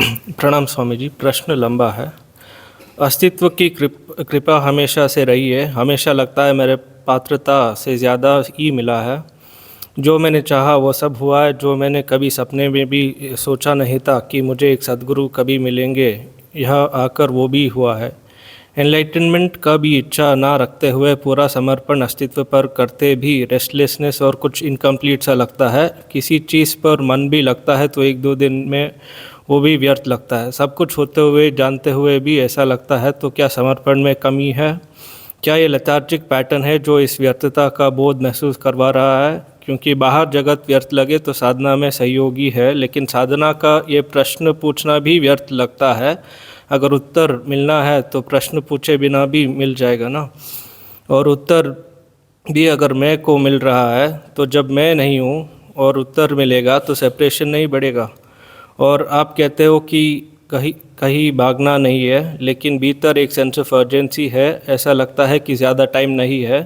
प्रणाम स्वामी जी। प्रश्न लंबा है। अस्तित्व की कृपा हमेशा से रही है। हमेशा लगता है मेरे पात्रता से ज़्यादा ही मिला है। जो मैंने चाहा वो सब हुआ है। जो मैंने कभी सपने में भी सोचा नहीं था कि मुझे एक सद्गुरु कभी मिलेंगे, यह आकर वो भी हुआ है। एनलाइटनमेंट का भी इच्छा ना रखते हुए पूरा समर्पण अस्तित्व पर करते भी रेस्टलेसनेस और कुछ इनकम्प्लीट सा लगता है। किसी चीज़ पर मन भी लगता है तो एक दो दिन में वो भी व्यर्थ लगता है। सब कुछ होते हुए जानते हुए भी ऐसा लगता है। तो क्या समर्पण में कमी है? क्या ये लेथार्जिक पैटर्न है जो इस व्यर्थता का बोध महसूस करवा रहा है? क्योंकि बाहर जगत व्यर्थ लगे तो साधना में सहयोगी है, लेकिन साधना का ये प्रश्न पूछना भी व्यर्थ लगता है। अगर उत्तर मिलना है तो प्रश्न पूछे बिना भी मिल जाएगा ना। और उत्तर भी अगर मैं को मिल रहा है तो जब मैं नहीं हूँ और उत्तर मिलेगा तो सेपरेशन नहीं बढ़ेगा। और आप कहते हो कि कहीं कहीं भागना नहीं है, लेकिन भीतर एक सेंस ऑफ अर्जेंसी है। ऐसा लगता है कि ज़्यादा टाइम नहीं है,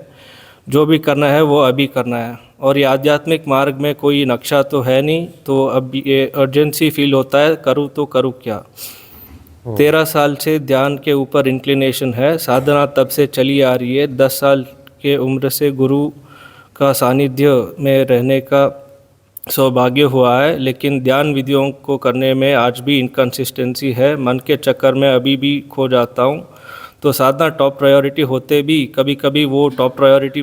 जो भी करना है वो अभी करना है। और ये आध्यात्मिक मार्ग में कोई नक्शा तो है नहीं, तो अब ये अर्जेंसी फील होता है, करूँ तो करूँ क्या। 13 साल से ध्यान के ऊपर इंक्लिनेशन है। साधना तब से चली आ रही है। 10 साल के उम्र से गुरु का सानिध्य में रहने का सौभाग्य हुआ है, लेकिन ध्यान विधियों को करने में आज भी इनकन्सिस्टेंसी है। मन के चक्कर में अभी भी खो जाता हूँ। तो साधना टॉप प्रायोरिटी होते भी कभी कभी वो टॉप प्रायोरिटी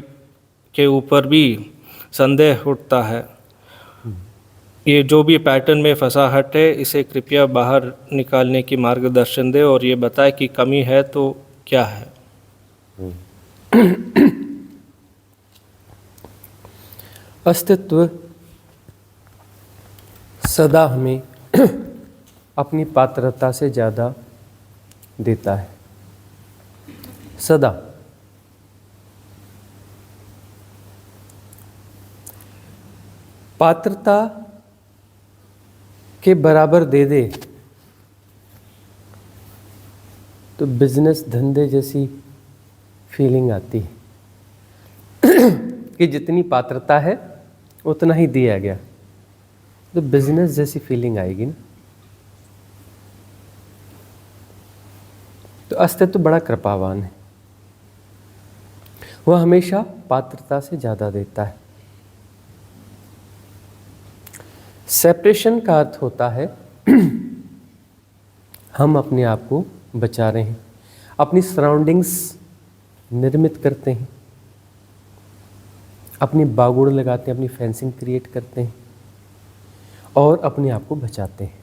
के ऊपर भी संदेह उठता है। ये जो भी पैटर्न में फंसाहट है, इसे कृपया बाहर निकालने की मार्गदर्शन दे और ये बताए कि कमी है तो क्या है। अस्तित्व सदा हमें अपनी पात्रता से ज़्यादा देता है, सदा। पात्रता के बराबर दे दे तो बिजनेस धंधे जैसी फीलिंग आती है कि जितनी पात्रता है उतना ही दिया गया, तो बिजनेस जैसी फीलिंग आएगी ना। तो अस्तित्व बड़ा कृपावान है, वह हमेशा पात्रता से ज़्यादा देता है। सेपरेशन का अर्थ होता है हम अपने आप को बचा रहे हैं, अपनी सराउंडिंग्स निर्मित करते हैं, अपनी बागुड़ लगाते हैं, अपनी फेंसिंग क्रिएट करते हैं और अपने आप को बचाते हैं।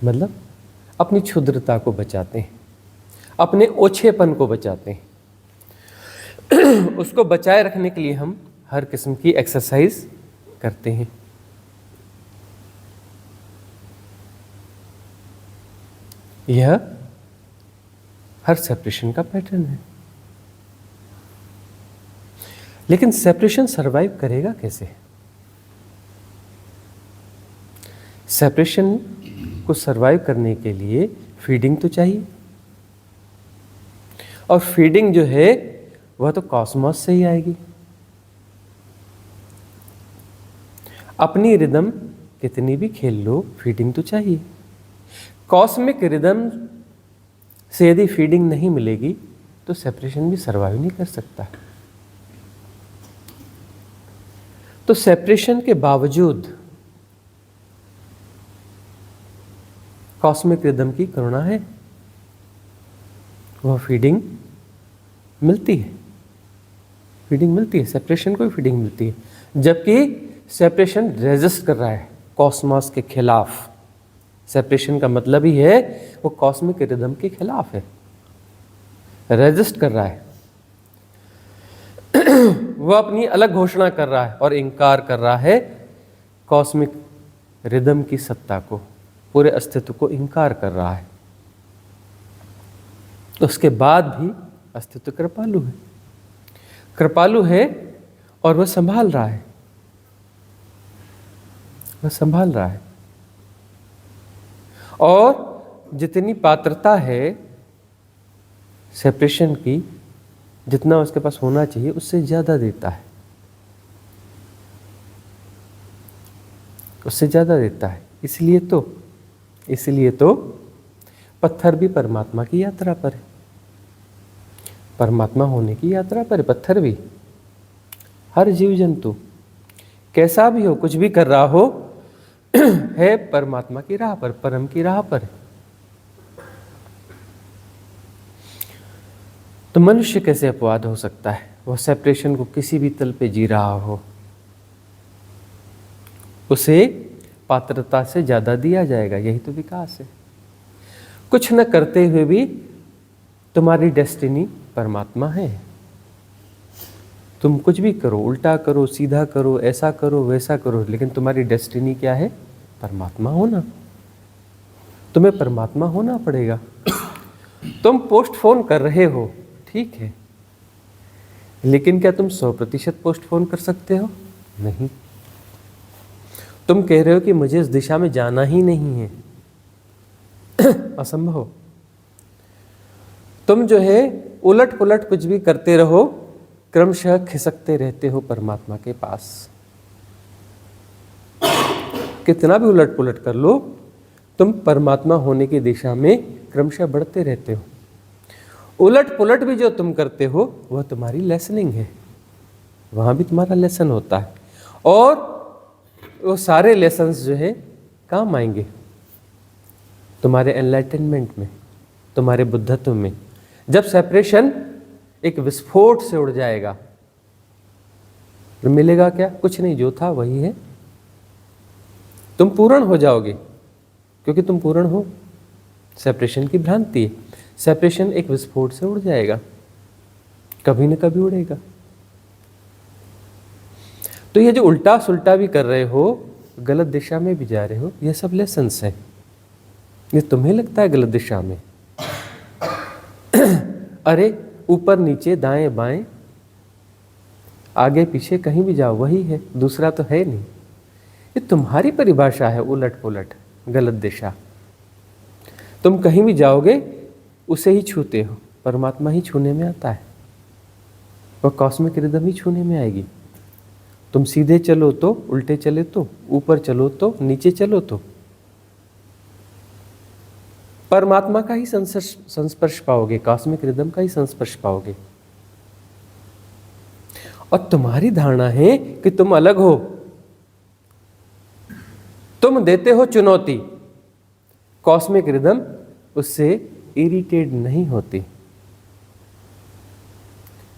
मतलब अपनी क्षुद्रता को बचाते हैं, अपने ओछेपन को बचाते हैं। उसको बचाए रखने के लिए हम हर किस्म की एक्सरसाइज करते हैं। यह हर सेपरेशन का पैटर्न है। लेकिन सेपरेशन सरवाइव करेगा कैसे? सेपरेशन को सरवाइव करने के लिए फीडिंग तो चाहिए, और फीडिंग जो है वह तो कॉस्मोस से ही आएगी। अपनी रिदम कितनी भी खेल लो, फीडिंग तो चाहिए। कॉस्मिक रिदम से यदि फीडिंग नहीं मिलेगी तो सेपरेशन भी सरवाइव नहीं कर सकता। तो सेपरेशन के बावजूद कॉस्मिक रिदम की करुणा है, वह फीडिंग मिलती है, फीडिंग मिलती है, सेपरेशन को भी फीडिंग मिलती है। जबकि सेपरेशन रेजिस्ट कर रहा है कॉस्मोस के खिलाफ। सेपरेशन का मतलब ही है वो कॉस्मिक रिदम के खिलाफ है, रेजिस्ट कर रहा है। वह अपनी अलग घोषणा कर रहा है और इनकार कर रहा है कॉस्मिक रिदम की सत्ता को, पूरे अस्तित्व को इनकार कर रहा है। उसके बाद भी अस्तित्व कृपालु है, कृपालु है और वह संभाल रहा है, वह संभाल रहा है। और जितनी पात्रता है सेपरेशन की, जितना उसके पास होना चाहिए उससे ज़्यादा देता है, उससे ज़्यादा देता है। इसलिए तो इसलिए तो पत्थर भी परमात्मा की यात्रा पर है, परमात्मा होने की यात्रा पर है पत्थर भी। हर जीव जंतु कैसा भी हो, कुछ भी कर रहा हो, है परमात्मा की राह पर, परम की राह पर। तो मनुष्य कैसे अपवाद हो सकता है? वह सेपरेशन को किसी भी तल पे जी रहा हो, उसे पात्रता से ज्यादा दिया जाएगा। यही तो विकास है। कुछ न करते हुए भी तुम्हारी डेस्टिनी परमात्मा है। तुम कुछ भी करो, उल्टा करो, सीधा करो, ऐसा करो, वैसा करो, लेकिन तुम्हारी डेस्टिनी क्या है? परमात्मा होना। तुम्हें परमात्मा होना पड़ेगा। तुम पोस्टपोन कर रहे हो, ठीक है, लेकिन क्या तुम 100% पोस्टपोन कर सकते हो? नहीं। तुम कह रहे हो कि मुझे इस दिशा में जाना ही नहीं है, असंभव। तुम जो है उलट पुलट कुछ भी करते रहो, क्रमशः खिसकते रहते हो परमात्मा के पास। कितना भी उलट पुलट कर लो, तुम परमात्मा होने की दिशा में क्रमशः बढ़ते रहते हो। उलट पुलट भी जो तुम करते हो वह तुम्हारी लेसनिंग है, वहां भी तुम्हारा लेसन होता है। और वो सारे लेसन्स जो है काम आएंगे तुम्हारे एनलाइटनमेंट में, तुम्हारे बुद्धत्व में। जब सेपरेशन एक विस्फोट से उड़ जाएगा तो मिलेगा क्या? कुछ नहीं, जो था वही है। तुम पूर्ण हो जाओगे, क्योंकि तुम पूर्ण हो। सेपरेशन की भ्रांति है। सेपरेशन एक विस्फोट से उड़ जाएगा, कभी न कभी उड़ेगा। तो ये जो उल्टा सुल्टा भी कर रहे हो, गलत दिशा में भी जा रहे हो, ये सब लेसन्स हैं। ये तुम्हें लगता है गलत दिशा में, अरे ऊपर नीचे दाएं बाएं आगे पीछे कहीं भी जाओ वही है, दूसरा तो है नहीं। ये तुम्हारी परिभाषा है उलट पुलट, गलत दिशा। तुम कहीं भी जाओगे उसे ही छूते हो। परमात्मा ही छूने में आता है, वह कॉस्मिक रिदम ही छूने में आएगी। तुम सीधे चलो तो, उल्टे चले तो, ऊपर चलो तो, नीचे चलो तो, परमात्मा का ही संस्पर्श पाओगे, कॉस्मिक रिदम का ही संस्पर्श पाओगे। और तुम्हारी धारणा है कि तुम अलग हो, तुम देते हो चुनौती, कॉस्मिक रिदम उससे इरिटेट नहीं होती।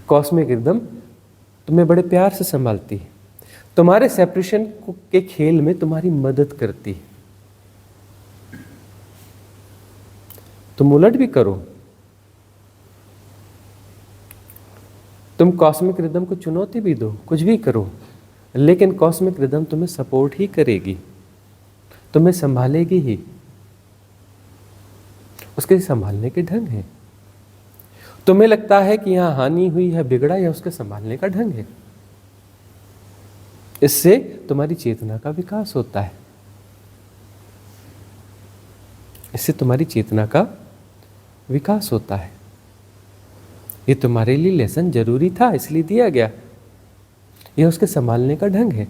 कॉस्मिक रिदम तुम्हें बड़े प्यार से संभालती है, तुम्हारे सेपरेशन के खेल में तुम्हारी मदद करती है। तुम उलट भी करो, तुम कॉस्मिक रिदम को चुनौती भी दो, कुछ भी करो, लेकिन कॉस्मिक रिदम तुम्हें सपोर्ट ही करेगी, तुम्हें संभालेगी ही। उसके संभालने के ढंग है। तुम्हें लगता है कि यहां हानि हुई है, बिगड़ा, या उसके संभालने का ढंग है। इससे तुम्हारी चेतना का विकास होता है, इससे तुम्हारी चेतना का विकास होता है। ये तुम्हारे लिए लेसन जरूरी था, इसलिए दिया गया। यह उसके संभालने का ढंग है।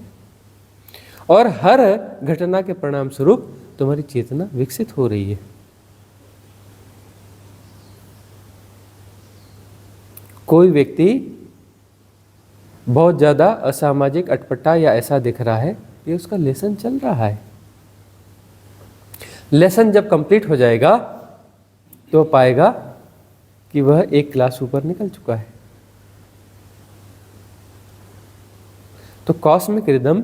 और हर घटना के परिणाम स्वरूप तुम्हारी चेतना विकसित हो रही है। कोई व्यक्ति बहुत ज्यादा असामाजिक, अटपटा या ऐसा दिख रहा है, ये उसका लेसन चल रहा है। लेसन जब कंप्लीट हो जाएगा तो पाएगा कि वह एक क्लास ऊपर निकल चुका है। तो कॉस्मिक रिदम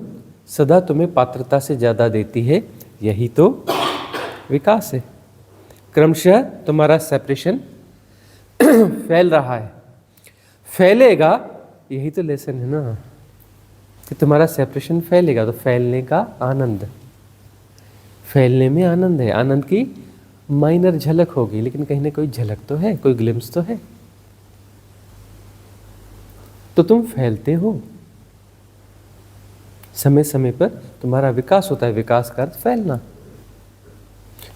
सदा तुम्हें पात्रता से ज्यादा देती है, यही तो विकास है। क्रमशः तुम्हारा सेपरेशन फैल रहा है, फैलेगा, यही तो लेसन है ना, कि तुम्हारा सेपरेशन फैलेगा। तो फैलने का आनंद, फैलने में आनंद है। आनंद की माइनर झलक होगी, लेकिन कहीं ना कोई झलक तो है, कोई ग्लिम्स तो है। तो तुम फैलते हो, समय समय पर तुम्हारा विकास होता है। विकास का अर्थ फैलना।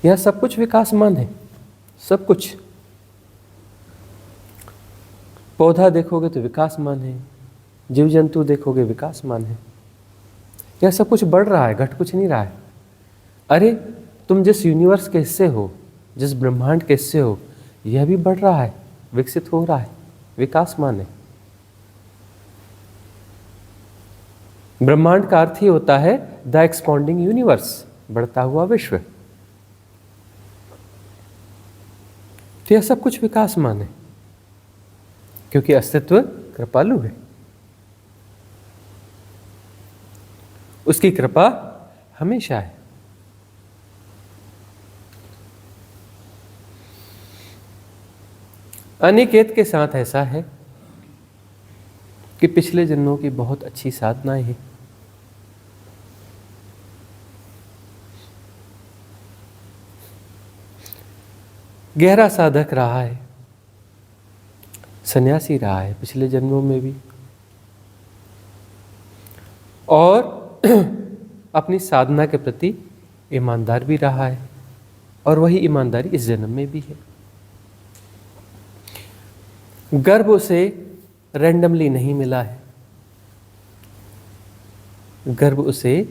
यह सब कुछ विकासमान है, सब कुछ। पौधा देखोगे तो विकासमान है, जीव जंतु देखोगे विकासमान है। यह सब कुछ बढ़ रहा है, घट कुछ नहीं रहा है। अरे तुम जिस यूनिवर्स के हिस्से हो, जिस ब्रह्मांड के हिस्से हो, यह भी बढ़ रहा है, विकसित हो रहा है, विकासमान है। ब्रह्मांड का अर्थ ही होता है द एक्सपॉन्डिंग यूनिवर्स, बढ़ता हुआ विश्व। तो यह सब कुछ विकासमान है, क्योंकि अस्तित्व कृपालु है। उसकी कृपा हमेशा है। अनिकेत के साथ ऐसा है कि पिछले जन्मों की बहुत अच्छी साधनाएं हैं। गहरा साधक रहा है, सन्यासी रहा है पिछले जन्मों में भी, और अपनी साधना के प्रति ईमानदार भी रहा है, और वही ईमानदारी इस जन्म में भी है। गर्भ उसे रैंडमली नहीं मिला है, गर्भ उसे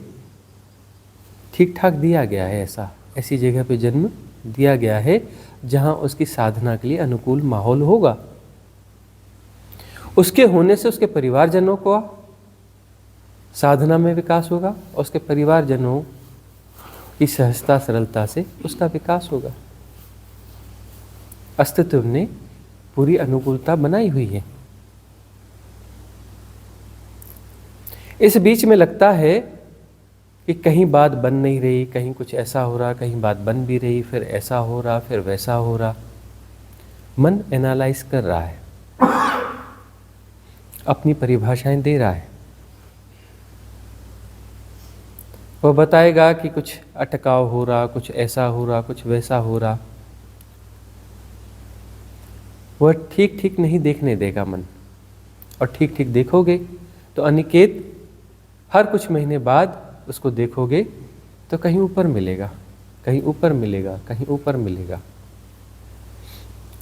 ठीक ठाक दिया गया है। ऐसी जगह पे जन्म दिया गया है जहां उसकी साधना के लिए अनुकूल माहौल होगा। उसके होने से उसके परिवारजनों को साधना में विकास होगा, और उसके परिवारजनों की सहजता सरलता से उसका विकास होगा। अस्तित्व ने पूरी अनुकूलता बनाई हुई है। इस बीच में लगता है कि कहीं बात बन नहीं रही, कहीं कुछ ऐसा हो रहा, कहीं बात बन भी रही, फिर ऐसा हो रहा, फिर वैसा हो रहा। मन एनालाइज कर रहा है, अपनी परिभाषाएं दे रहा है। वह बताएगा कि कुछ अटकाव हो रहा, कुछ ऐसा हो रहा, कुछ वैसा हो रहा। वह ठीक ठीक नहीं देखने देगा मन, और ठीक ठीक देखोगे तो अनिकेत हर कुछ महीने बाद उसको देखोगे तो कहीं ऊपर मिलेगा, कहीं ऊपर मिलेगा, कहीं ऊपर मिलेगा।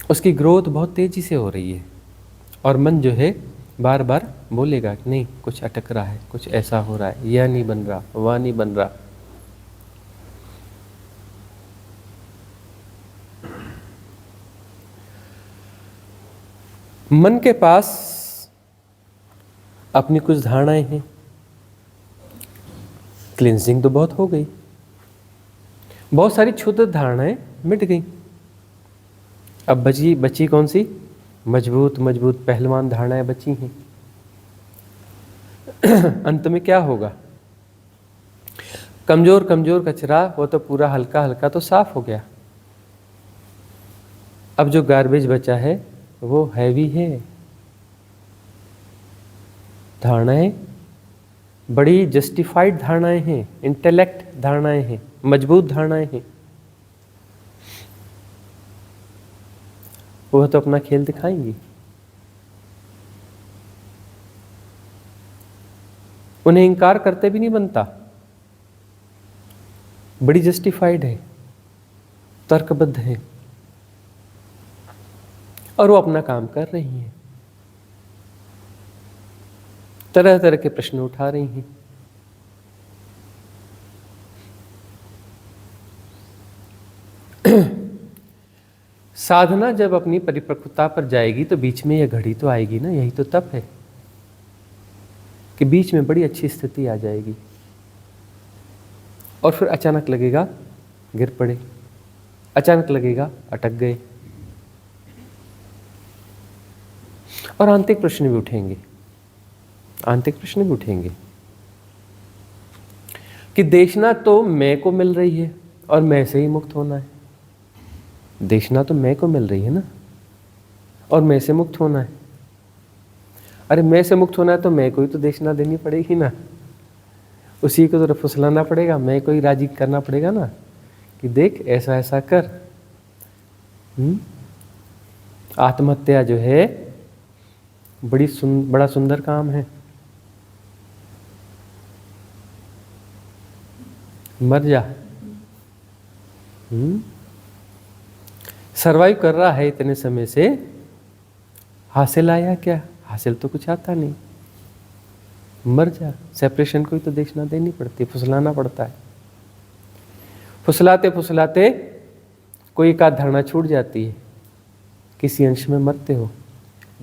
उसकी ग्रोथ बहुत तेजी से हो रही है, और मन जो है बार बार बोलेगा कि नहीं, कुछ अटक रहा है, कुछ ऐसा हो रहा है, यह नहीं बन रहा, वह नहीं बन रहा। मन के पास अपनी कुछ धारणाएं हैं। क्लिंजिंग तो बहुत हो गई, बहुत सारी क्षुद्र धारणाएं मिट गई। अब बची कौन सी? मजबूत मजबूत पहलवान धारणाएं बची हैं। अंत में क्या होगा? कमजोर कमजोर कचरा वो तो पूरा हल्का हल्का तो साफ हो गया। अब जो गार्बेज बचा है वो हैवी है। धारणाएं बड़ी जस्टिफाइड धारणाएं हैं, इंटेलेक्ट धारणाएं हैं, मजबूत धारणाएं हैं। वह तो अपना खेल दिखाएंगी। उन्हें इंकार करते भी नहीं बनता, बड़ी जस्टिफाइड है, तर्कबद्ध है, और वो अपना काम कर रही हैं, तरह तरह के प्रश्न उठा रही हैं। साधना जब अपनी परिपक्वता पर जाएगी तो बीच में यह घड़ी तो आएगी ना, यही तो तप है कि बीच में बड़ी अच्छी स्थिति आ जाएगी, और फिर अचानक लगेगा गिर पड़े, अचानक लगेगा अटक गए, और आंतरिक प्रश्न भी उठेंगे, आंतरिक प्रश्न भी उठेंगे कि देखना तो मैं को मिल रही है और मैं से ही मुक्त होना है। देखना तो मैं को मिल रही है ना, और मैं से मुक्त होना है। अरे मैं से मुक्त होना है तो मैं को ही तो देखना देनी पड़ेगी ना, उसी को तो फुसलाना पड़ेगा, मैं को ही राजी करना पड़ेगा ना कि देख ऐसा ऐसा कर। आत्महत्या जो है बड़ा सुंदर काम है। मर जा। सरवाइव कर रहा है इतने समय से, हासिल आया क्या? हासिल तो कुछ आता नहीं। मर जा। सेपरेशन को ही तो देखना देनी पड़ती, फुसलाना पड़ता है। फुसलाते फुसलाते कोई एक आध धारणा छूट जाती है, किसी अंश में मरते हो।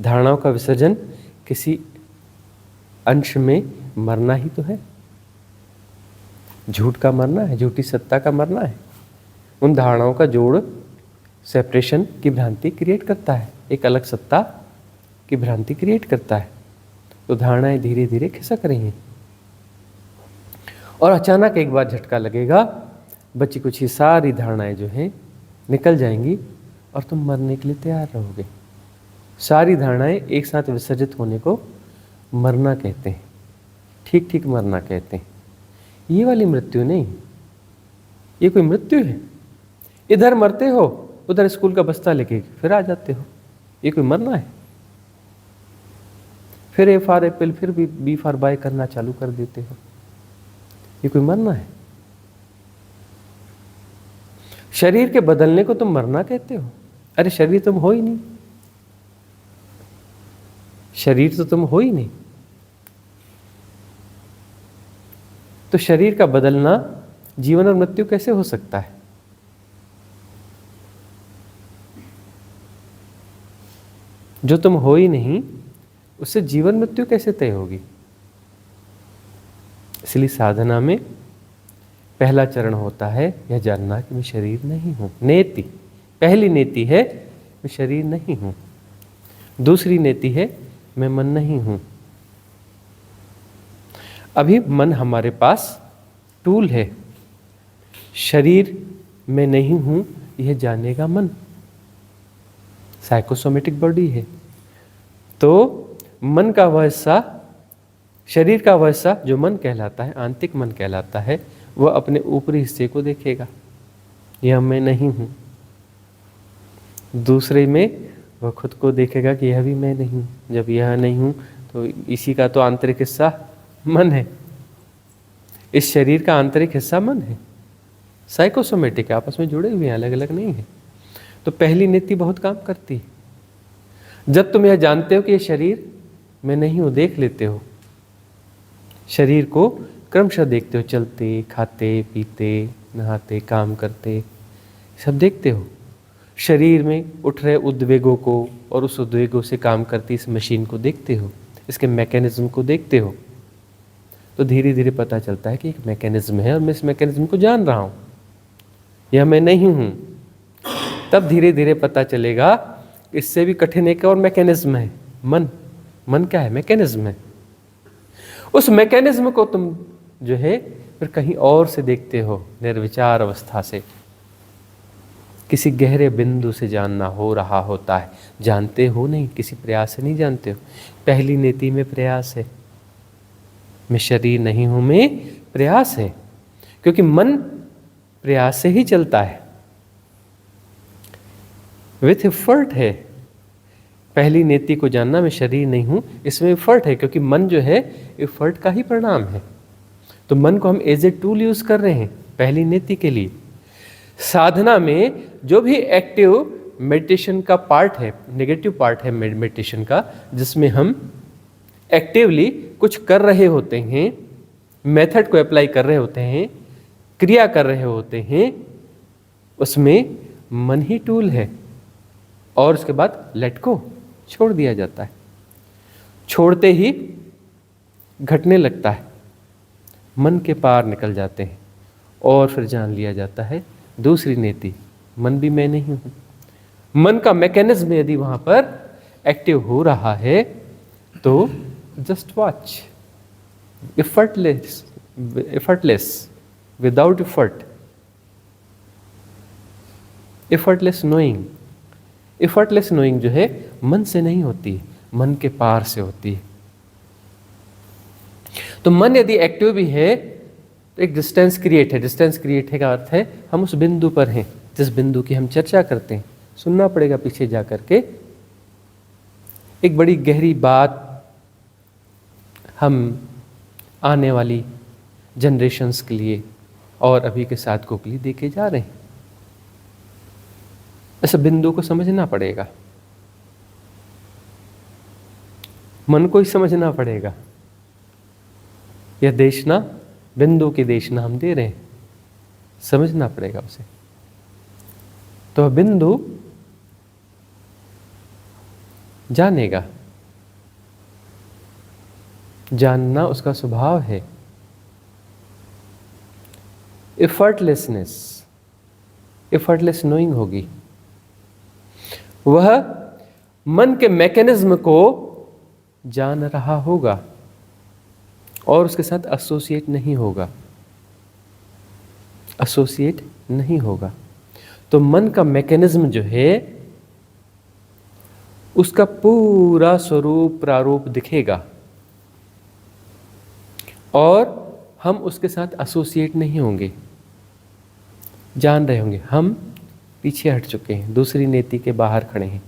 धारणाओं का विसर्जन किसी अंश में मरना ही तो है। झूठ का मरना है, झूठी सत्ता का मरना है। उन धारणाओं का जोड़ सेपरेशन की भ्रांति क्रिएट करता है, एक अलग सत्ता की भ्रांति क्रिएट करता है। तो धारणाएं धीरे धीरे खिसक रही हैं और अचानक एक बार झटका लगेगा, बची कुछ ही सारी धारणाएं जो हैं निकल जाएंगी और तुम मरने के लिए तैयार रहोगे। सारी धारणाएं एक साथ विसर्जित होने को मरना कहते हैं, ठीक ठीक मरना कहते हैं। ये वाली मृत्यु नहीं, ये कोई मृत्यु है? इधर मरते हो, उधर स्कूल का बस्ता लेके फिर आ जाते हो, ये कोई मरना है? फिर ए फॉर एप्पल, फिर बी फॉर बाय करना चालू कर देते हो, ये कोई मरना है? शरीर के बदलने को तुम मरना कहते हो? अरे शरीर तुम हो ही नहीं, शरीर तो तुम हो ही नहीं। तो शरीर का बदलना जीवन और मृत्यु कैसे हो सकता है? जो तुम हो ही नहीं, उससे जीवन मृत्यु कैसे तय होगी? इसलिए साधना में पहला चरण होता है यह जानना कि मैं शरीर नहीं हूं। नेति, पहली नेति है मैं शरीर नहीं हूं। दूसरी नेति है मैं मन नहीं हूं। अभी मन हमारे पास टूल है, शरीर में नहीं हूं यह जानेगा मन, साइकोसोमेटिक बॉडी है। तो मन का वह हिस्सा, शरीर का वह हिस्सा जो मन कहलाता है, आंतरिक मन कहलाता है, वह अपने ऊपरी हिस्से को देखेगा, यह मैं नहीं हूं। दूसरे में वह खुद को देखेगा कि यह भी मैं नहीं हूं। जब यह नहीं हूं तो इसी का तो आंतरिक हिस्सा मन है, इस शरीर का आंतरिक हिस्सा मन है। साइकोसोमेटिक आपस में जुड़े हुए हैं, अलग अलग नहीं है। तो पहली नीति बहुत काम करती है। जब तुम यह जानते हो कि यह शरीर मैं नहीं हूं, देख लेते हो, शरीर को क्रमशः देखते हो, चलते, खाते, पीते, नहाते, काम करते, सब देखते हो। शरीर में उठ रहे उद्वेगों को और उस उद्वेगों से काम करती इस मशीन को देखते हो, इसके मैकेनिज्म को देखते हो। तो धीरे धीरे पता चलता है कि एक मैकेनिज्म है और मैं इस मैकेनिज्म को जान रहा हूं, यह मैं नहीं हूं। तब धीरे धीरे पता चलेगा इससे भी कठिन एक और मैकेनिज्म है, मन। मन क्या है? मैकेनिज्म है। उस मैकेनिज्म को तुम जो है फिर कहीं और से देखते हो, निर्विचार अवस्था से, किसी गहरे बिंदु से जानना हो रहा होता है। जानते हो नहीं, किसी प्रयास से नहीं जानते हो। पहली नीति में प्रयास है, मैं शरीर नहीं हूं में प्रयास है, क्योंकि मन प्रयास से ही चलता है, विथ एफर्ट है। पहली नीति को जानना मैं शरीर नहीं हूं, इसमें एफर्ट है, क्योंकि मन जो है एफर्ट का ही परिणाम है। तो मन को हम एज ए टूल यूज कर रहे हैं पहली नीति के लिए। साधना में जो भी एक्टिव मेडिटेशन का पार्ट है, नेगेटिव पार्ट है मेडिटेशन का, जिसमें हम एक्टिवली कुछ कर रहे होते हैं, मेथड को अप्लाई कर रहे होते हैं, क्रिया कर रहे होते हैं, उसमें मन ही टूल है। और उसके बाद लेट को छोड़ दिया जाता है। छोड़ते ही घटने लगता है, मन के पार निकल जाते हैं और फिर जान लिया जाता है दूसरी नीति, मन भी मैं नहीं हूं। मन का मैकेनिज्म यदि वहां पर एक्टिव हो रहा है तो just watch, effortless, without effort, effortless knowing. Effortless knowing जो है मन से नहीं होती है, मन के पार से होती है। तो मन यदि एक्टिव भी है तो एक डिस्टेंस क्रिएट है। डिस्टेंस क्रिएट है का अर्थ है हम उस बिंदु पर हैं जिस बिंदु की हम चर्चा करते हैं। सुनना पड़ेगा पीछे जा करके, एक बड़ी गहरी बात हम आने वाली जनरेशन्स के लिए और अभी के साधकों के लिए देके जा रहे हैं। इस बिंदु को समझना पड़ेगा, मन को ही समझना पड़ेगा। यह देशना, बिंदु की देशना हम दे रहे हैं। समझना पड़ेगा उसे। तो बिंदु जानेगा, जानना उसका स्वभाव है। एफर्टलेस नोइंग होगी। वह मन के मैकेनिज्म को जान रहा होगा और उसके साथ एसोसिएट नहीं होगा। तो मन का मैकेनिज्म जो है उसका पूरा स्वरूप प्रारूप दिखेगा और हम उसके साथ एसोसिएट नहीं होंगे, जान रहे होंगे। हम पीछे हट चुके हैं, दूसरी नीति के बाहर खड़े हैं,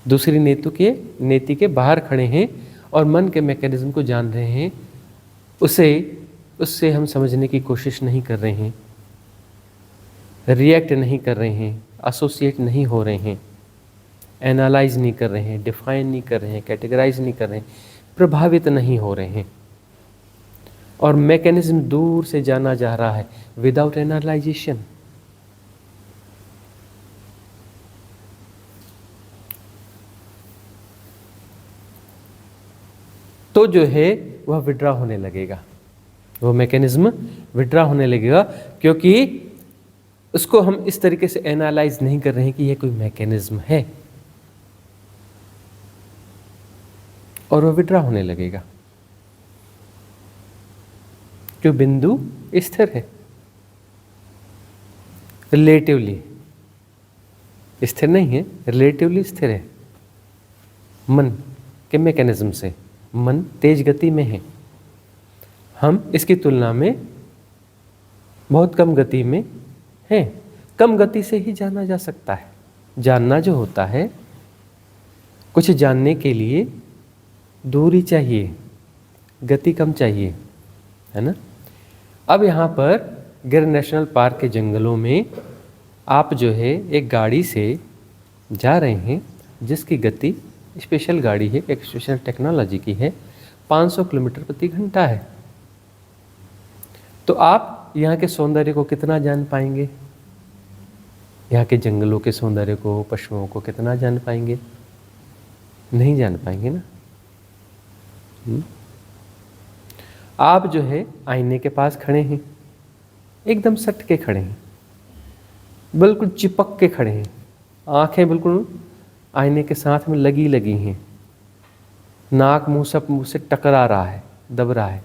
दूसरी नीति के बाहर खड़े हैं और मन के मैकेनिज्म को जान रहे हैं। उससे हम समझने की कोशिश नहीं कर रहे हैं, रिएक्ट नहीं कर रहे हैं, एसोसिएट नहीं हो रहे हैं, एनालाइज नहीं कर रहे हैं, डिफाइन नहीं कर रहे हैं, कैटेगराइज नहीं कर रहे हैं, प्रभावित नहीं हो रहे हैं। और मैकेनिज्म दूर से जाना जा रहा है विदाउट एनालाइजेशन। तो जो है वह विड्रा होने लगेगा, वो मैकेनिज्म विड्रा होने लगेगा, क्योंकि उसको हम इस तरीके से एनालाइज नहीं कर रहे हैं कि यह कोई मैकेनिज्म है, और वह विड्रा होने लगेगा। जो बिंदु स्थिर है, रिलेटिवली स्थिर नहीं है, रिलेटिवली स्थिर है मन के मैकेनिज्म से। मन तेज गति में है, हम इसकी तुलना में बहुत कम गति में हैं। कम गति से ही जाना जा सकता है। जानना जो होता है, कुछ जानने के लिए दूरी चाहिए, गति कम चाहिए, है ना। अब यहाँ पर गिर नेशनल पार्क के जंगलों में आप जो है एक गाड़ी से जा रहे हैं जिसकी गति स्पेशल गाड़ी है, एक स्पेशल टेक्नोलॉजी की है, 500 किलोमीटर प्रति घंटा है। तो आप यहाँ के सौंदर्य को कितना जान पाएंगे? यहाँ के जंगलों के सौंदर्य को, पशुओं को कितना जान पाएंगे? नहीं जान पाएंगे ना। आप जो है आईने के पास खड़े हैं, एकदम सट के खड़े हैं, बिल्कुल चिपक के खड़े हैं, आंखें बिल्कुल आईने के साथ में लगी हैं, नाक मुंह सब मुंह से टकरा रहा है, दब रहा है।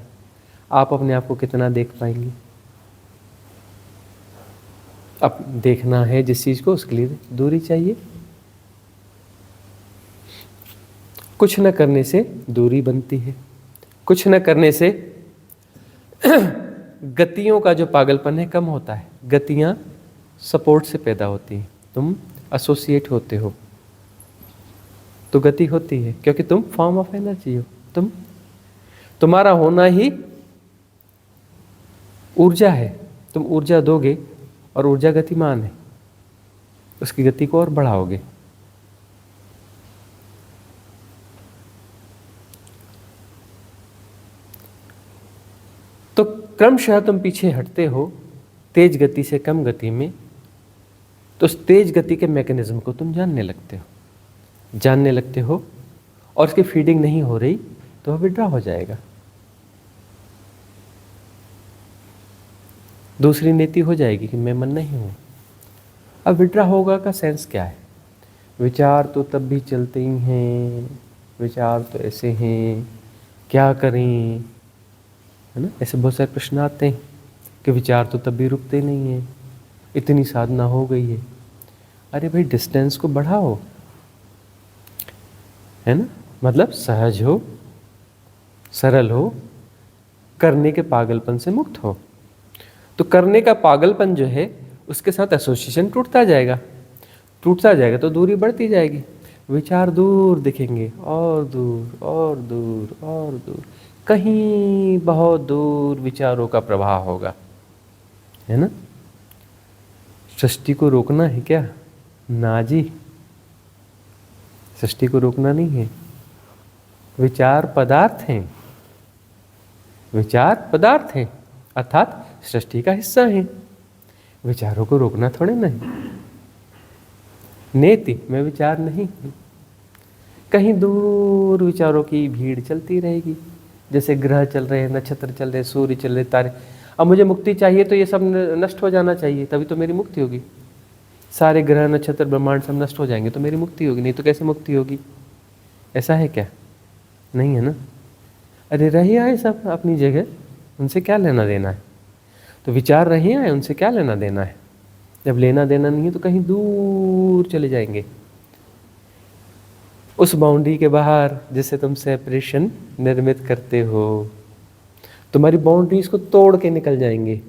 आप अपने आप को कितना देख पाएंगे? अब देखना है जिस चीज को, उसके लिए दूरी चाहिए। कुछ न करने से दूरी बनती है, कुछ न करने से गतियों का जो पागलपन है कम होता है। गतियां सपोर्ट से पैदा होती हैं। तुम एसोसिएट होते हो तो गति होती है, क्योंकि तुम फॉर्म ऑफ एनर्जी हो। तुम्हारा होना ही ऊर्जा है। तुम ऊर्जा दोगे और ऊर्जा गतिमान है, उसकी गति को और बढ़ाओगे। तो क्रमशः तुम पीछे हटते हो तेज गति से कम गति में, तो उस तेज गति के मैकेनिज्म को तुम जानने लगते हो और उसकी फीडिंग नहीं हो रही तो वह विड्रॉ हो जाएगा। दूसरी नीति हो जाएगी कि मैं मन नहीं हूं। अब विड्रॉ होगा का सेंस क्या है? विचार तो तब भी चलते ही हैं, विचार तो ऐसे हैं, क्या करें, है ना। ऐसे बहुत सारे प्रश्न आते हैं कि विचार तो तब भी रुकते नहीं हैं, इतनी साधना हो गई है। अरे भाई, डिस्टेंस को बढ़ाओ, है ना। मतलब सहज हो, सरल हो, करने के पागलपन से मुक्त हो। तो करने का पागलपन जो है उसके साथ एसोसिएशन टूटता जाएगा तो दूरी बढ़ती जाएगी। विचार दूर दिखेंगे, और दूर और दूर और दूर, कहीं बहुत दूर विचारों का प्रवाह होगा, है ना। सृष्टि को रोकना है क्या? ना जी, सृष्टि को रोकना नहीं है। विचार पदार्थ हैं, विचार पदार्थ हैं, अर्थात सृष्टि का हिस्सा हैं। विचारों को रोकना थोड़े नहीं। नेति में विचार नहीं, कहीं दूर विचारों की भीड़ चलती रहेगी, जैसे ग्रह चल रहे हैं, नक्षत्र चल रहे हैं, सूर्य चल रहे, तारे। अब मुझे मुक्ति चाहिए तो ये सब नष्ट हो जाना चाहिए, तभी तो मेरी मुक्ति होगी। सारे ग्रह नक्षत्र ब्रह्मांड सब नष्ट हो जाएंगे तो मेरी मुक्ति होगी, नहीं तो कैसे मुक्ति होगी? ऐसा है क्या? नहीं है ना। अरे रहे आए सब अपनी जगह, उनसे क्या लेना देना है? तो विचार रहे आए, उनसे क्या लेना देना है? जब लेना देना नहीं है तो कहीं दूर चले जाएंगे, उस बाउंड्री के बाहर जिससे तुम सेपरेशन निर्मित करते हो। तुम्हारी बाउंड्रीज को तोड़ के निकल जाएंगे,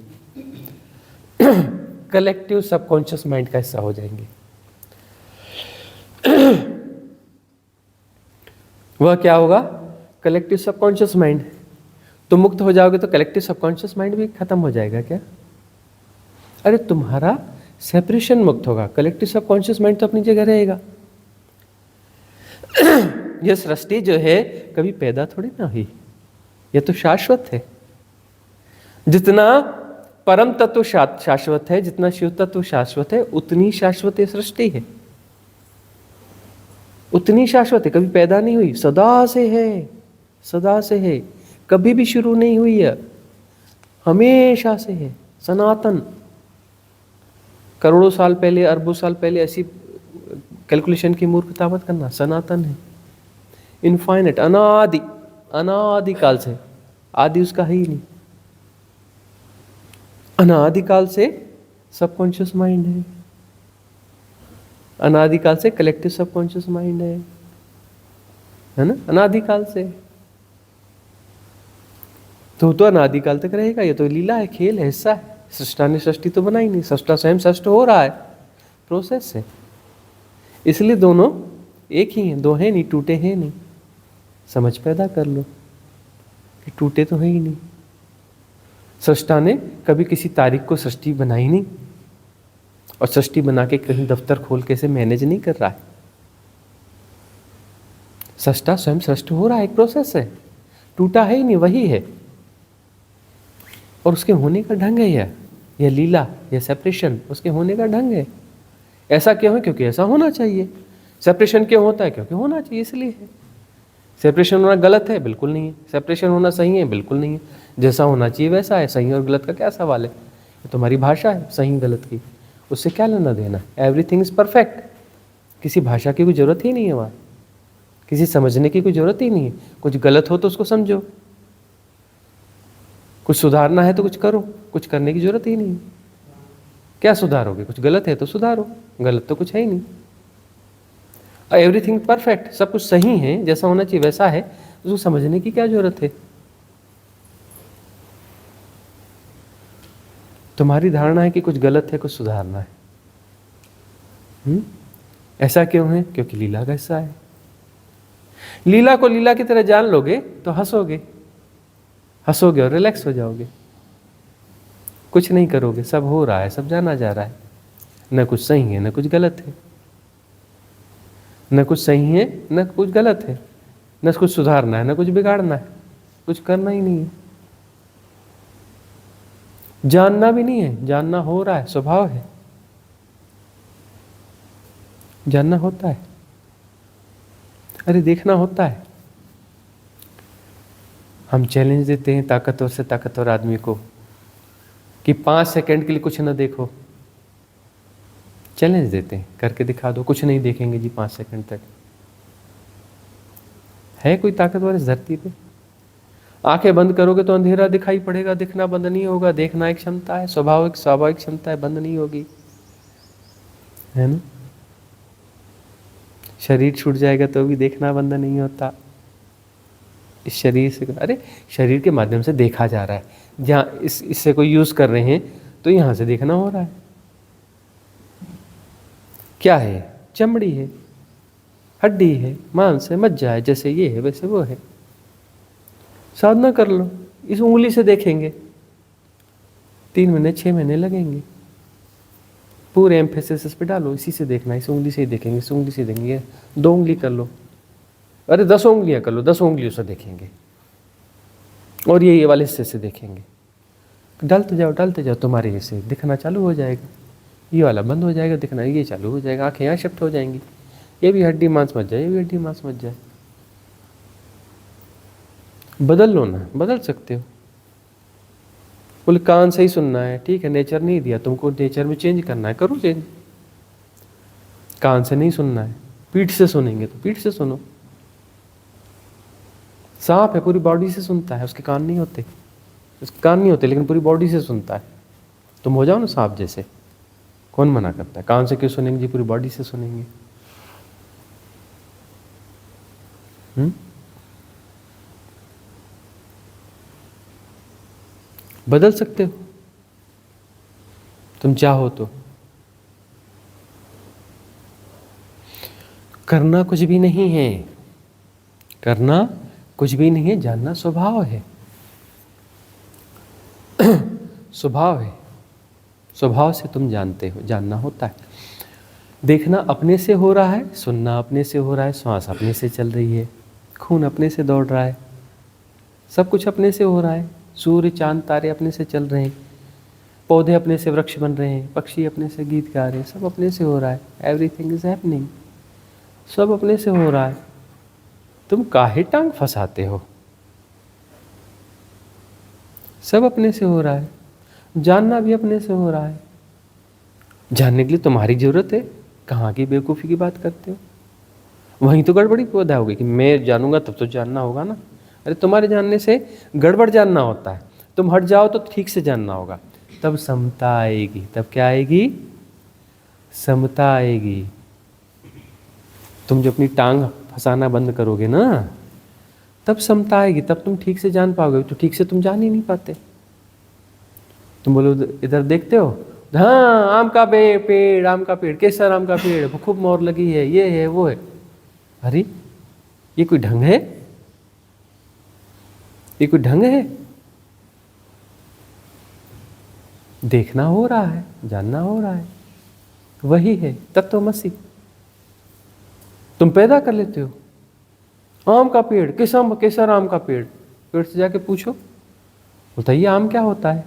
कलेक्टिव सबकॉन्शियस माइंड का हिस्सा हो जाएंगे। वह क्या होगा? Collective subconscious mind. तुम मुक्त हो जाओगे तो कलेक्टिव सबकॉन्शियस माइंड भी खत्म हो जाएगा क्या? अरे तुम्हारा सेपरेशन मुक्त होगा, कलेक्टिव सबकॉन्शियस माइंड तो अपनी जगह रहेगा। यह सृष्टि जो है कभी पैदा थोड़ी ना हुई, यह तो शाश्वत है। जितना परम तत्व शाश्वत है, जितना शिव तत्व शाश्वत है, उतनी शाश्वत सृष्टि है, उतनी शाश्वत है। कभी पैदा नहीं हुई, सदा से है, सदा से है, कभी भी शुरू नहीं हुई है, हमेशा से है, सनातन। करोड़ों साल पहले, अरबों साल पहले ऐसी कैलकुलेशन की मूर्खता मत करना। सनातन है, इनफाइनेट, अनादि, अनादिकाल से। आदि उसका है ही नहीं, अनादिकाल से सबकॉन्शियस माइंड है, अनादिकाल से कलेक्टिव सबकॉन्शियस माइंड है ना, अनादिकाल से। तो अनादिकाल तक रहेगा। ये तो लीला है, खेल है, हिस्सा है। सृष्टा ने सृष्टि तो बनाई नहीं, सृष्टा स्वयं सृष्ट हो रहा है, प्रोसेस से। इसलिए दोनों एक ही हैं, दो हैं नहीं, टूटे हैं नहीं। समझ पैदा कर लो कि टूटे तो है ही नहीं। सृष्टा ने कभी किसी तारीख को सृष्टि बनाई नहीं, और सृष्टि बना के कहीं दफ्तर खोल के से मैनेज नहीं कर रहा है। सृष्टा स्वयं सृष्ट हो रहा है, एक प्रोसेस है, टूटा है ही नहीं, वही है। और उसके होने का ढंग है यह लीला, यह सेपरेशन उसके होने का ढंग है। ऐसा क्यों है? क्योंकि ऐसा होना चाहिए। सेपरेशन क्यों होता है? क्योंकि होना चाहिए, इसलिए है। सेपरेशन होना गलत है? बिल्कुल नहीं है। सेपरेशन होना सही है? बिल्कुल नहीं है। जैसा होना चाहिए वैसा है। सही और गलत का क्या सवाल है? ये तुम्हारी भाषा है सही गलत की, उससे क्या लेना देना? Everything is perfect. किसी भाषा की कोई ज़रूरत ही नहीं है वहाँ, किसी समझने की कोई ज़रूरत ही नहीं है। कुछ गलत हो तो उसको समझो, कुछ सुधारना है तो कुछ करो, कुछ करने की ज़रूरत ही नहीं है। क्या सुधारोगे? कुछ गलत है तो सुधारो, गलत तो कुछ है ही नहीं। एवरीथिंग परफेक्ट, सब कुछ सही है, जैसा होना चाहिए वैसा है, उसको समझने की क्या जरूरत है? तुम्हारी धारणा है कि कुछ गलत है, कुछ सुधारना है। ऐसा क्यों है? क्योंकि लीला का हिस्सा है। लीला को लीला की तरह जान लोगे तो हंसोगे, हंसोगे और रिलैक्स हो जाओगे। कुछ नहीं करोगे, सब हो रहा है, सब जाना जा रहा है। न कुछ सही है न कुछ गलत है, न कुछ सही है न कुछ गलत है, न कुछ सुधारना है न कुछ बिगाड़ना है, कुछ करना ही नहीं है। जानना भी नहीं है, जानना हो रहा है, स्वभाव है, जानना होता है। अरे देखना होता है। हम चैलेंज देते हैं ताकतवर से ताकतवर आदमी को कि 5 सेकंड के लिए कुछ ना देखो। चैलेंज देते हैं, करके दिखा दो। कुछ नहीं देखेंगे जी 5 सेकंड तक। है कोई ताकतवर इस धरती पे? आंखें बंद करोगे तो अंधेरा दिखाई पड़ेगा, दिखना बंद नहीं होगा। देखना एक क्षमता है, स्वाभाविक क्षमता है, बंद नहीं होगी, है ना। शरीर छूट जाएगा तो भी देखना बंद नहीं होता। इस शरीर से, अरे शरीर के माध्यम से देखा जा रहा है। जहाँ इससे कोई यूज कर रहे हैं तो यहाँ से देखना हो रहा है। क्या है? चमड़ी है, हड्डी है, मांस है, मज्जा है। जैसे ये है वैसे वो है। साधना कर लो, इस उंगली से देखेंगे, 3 महीने 6 महीने लगेंगे। पूरे एम्फेसिस इस पे डालो, इसी से देखना, इस उंगली से ही देखेंगे, इस उंगली से देखेंगे। 2 उंगली कर लो, अरे 10 उंगलियां कर लो, 10 उंगलियों से देखेंगे। और ये वाले हिस्से से देखेंगे, डालते जाओ, तुम्हारे हिस्से दिखना चालू हो जाएगा, ये वाला बंद हो जाएगा दिखना, ये चालू हो जाएगा, आँखें यहाँ शिफ्ट हो जाएंगी, ये भी हड्डी मांस मच जाए, ये भी हड्डी मांस मच जाए। बदल लो ना, बदल सकते हो। बोले कान से ही सुनना है, ठीक है, नेचर नहीं दिया तुमको, नेचर में चेंज करना है, करो चेंज। कान से नहीं सुनना है, पीठ से सुनेंगे तो पीठ से सुनो। सांप है पूरी बॉडी से सुनता है, उसके कान नहीं होते, उसके कान नहीं होते, लेकिन पूरी बॉडी से सुनता है। तुम हो जाओ ना सांप जैसे, कौन मना करता है? कान से क्यों सुनेंगे जी, पूरी बॉडी से सुनेंगे। बदल सकते हो तुम चाहो तो। करना कुछ भी नहीं है, करना कुछ भी नहीं है, जानना स्वभाव है। स्वभाव है, स्वभाव से तुम जानते हो, जानना होता है। देखना अपने से हो रहा है, सुनना अपने से हो रहा है, श्वास अपने से चल रही है, खून अपने से दौड़ रहा है, सब कुछ अपने से हो रहा है। सूर्य चांद तारे अपने से चल रहे हैं, पौधे अपने से वृक्ष बन रहे हैं, पक्षी अपने से गीत गा रहे हैं, सब अपने से हो रहा है। एवरीथिंग इज हैपनिंग, सब अपने से हो रहा है। तुम काहे टांग फंसाते हो? सब अपने से हो रहा है, जानना भी अपने से हो रहा है। जानने के लिए तुम्हारी जरूरत है, कहाँ की बेवकूफ़ी की बात करते हो? वहीं तो गड़बड़ी पैदा होगी कि मैं जानूंगा तब तो जानना होगा ना। अरे तुम्हारे जानने से गड़बड़ जानना होता है, तुम हट जाओ तो ठीक से जानना होगा, तब समता आएगी। तब क्या आएगी? समता आएगी। तुम जो अपनी टांग फंसाना बंद करोगे ना, तब समता आएगी, तब तुम ठीक से जान पाओगे। तो ठीक से तुम जान ही नहीं पाते। तुम बोलो इधर देखते हो, हाँ आम का पेड़, आम का पेड़, केसर आम का पेड़, खूब मोर लगी है, ये है वो है। अरे ये कोई ढंग है? ये कोई ढंग है? देखना हो रहा है, जानना हो रहा है, वही है तत्वमसि। तुम पैदा कर लेते हो आम का पेड़, केसर आम का पेड़, पेड़ से जाके पूछो, बताइए आम क्या होता है,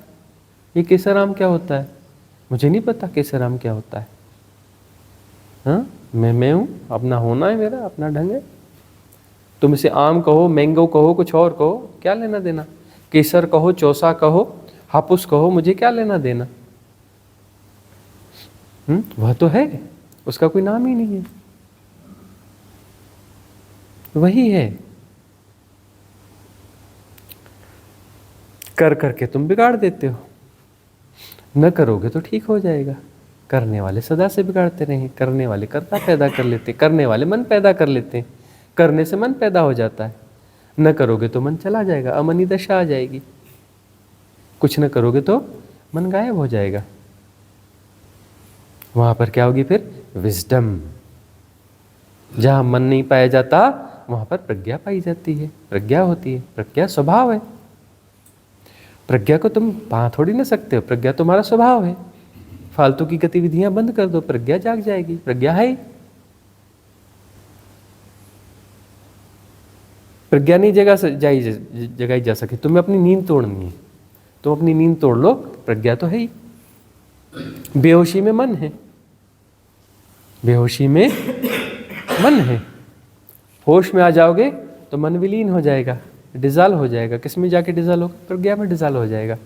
ये केसर आम क्या होता है? मुझे नहीं पता केसर आम क्या होता है। हाँ, मैं हूँ, अपना होना है मेरा, अपना ढंग है। तुम इसे आम कहो, मैंगो कहो, कुछ और कहो, क्या लेना देना? केसर कहो, चौसा कहो, हापुस कहो, मुझे क्या लेना देना? वह तो है, उसका कोई नाम ही नहीं है, वही है। कर करके तुम बिगाड़ देते हो, न करोगे तो ठीक हो जाएगा। करने वाले सदा से बिगाड़ते रहे, करने वाले कर्ता पैदा कर लेते, करने वाले मन पैदा कर लेते हैं, करने से मन पैदा हो जाता है। न करोगे तो मन चला जाएगा, अमनी दशा आ जाएगी। कुछ न करोगे तो मन गायब हो जाएगा। वहां पर क्या होगी फिर? विजडम। जहां मन नहीं पाया जाता वहां पर प्रज्ञा पाई जाती है, प्रज्ञा होती है। प्रज्ञा स्वभाव है, प्रज्ञा को तुम पा थोड़ी ना सकते हो, प्रज्ञा तुम्हारा स्वभाव है। फालतू की गतिविधियां बंद कर दो, प्रज्ञा जाग जाएगी, प्रज्ञा है। प्रज्ञा नहीं जगाई जा सके, तुम्हें अपनी नींद तोड़नी है, तुम अपनी नींद तोड़ लो, प्रज्ञा तो है ही। बेहोशी में मन है, बेहोशी में मन है। होश में आ जाओगे तो मन विलीन हो जाएगा, डिजॉल्व हो जाएगा। किस में जाके डिजॉल्व होगा? प्रज्ञा में डिजॉल्व हो जाएगा।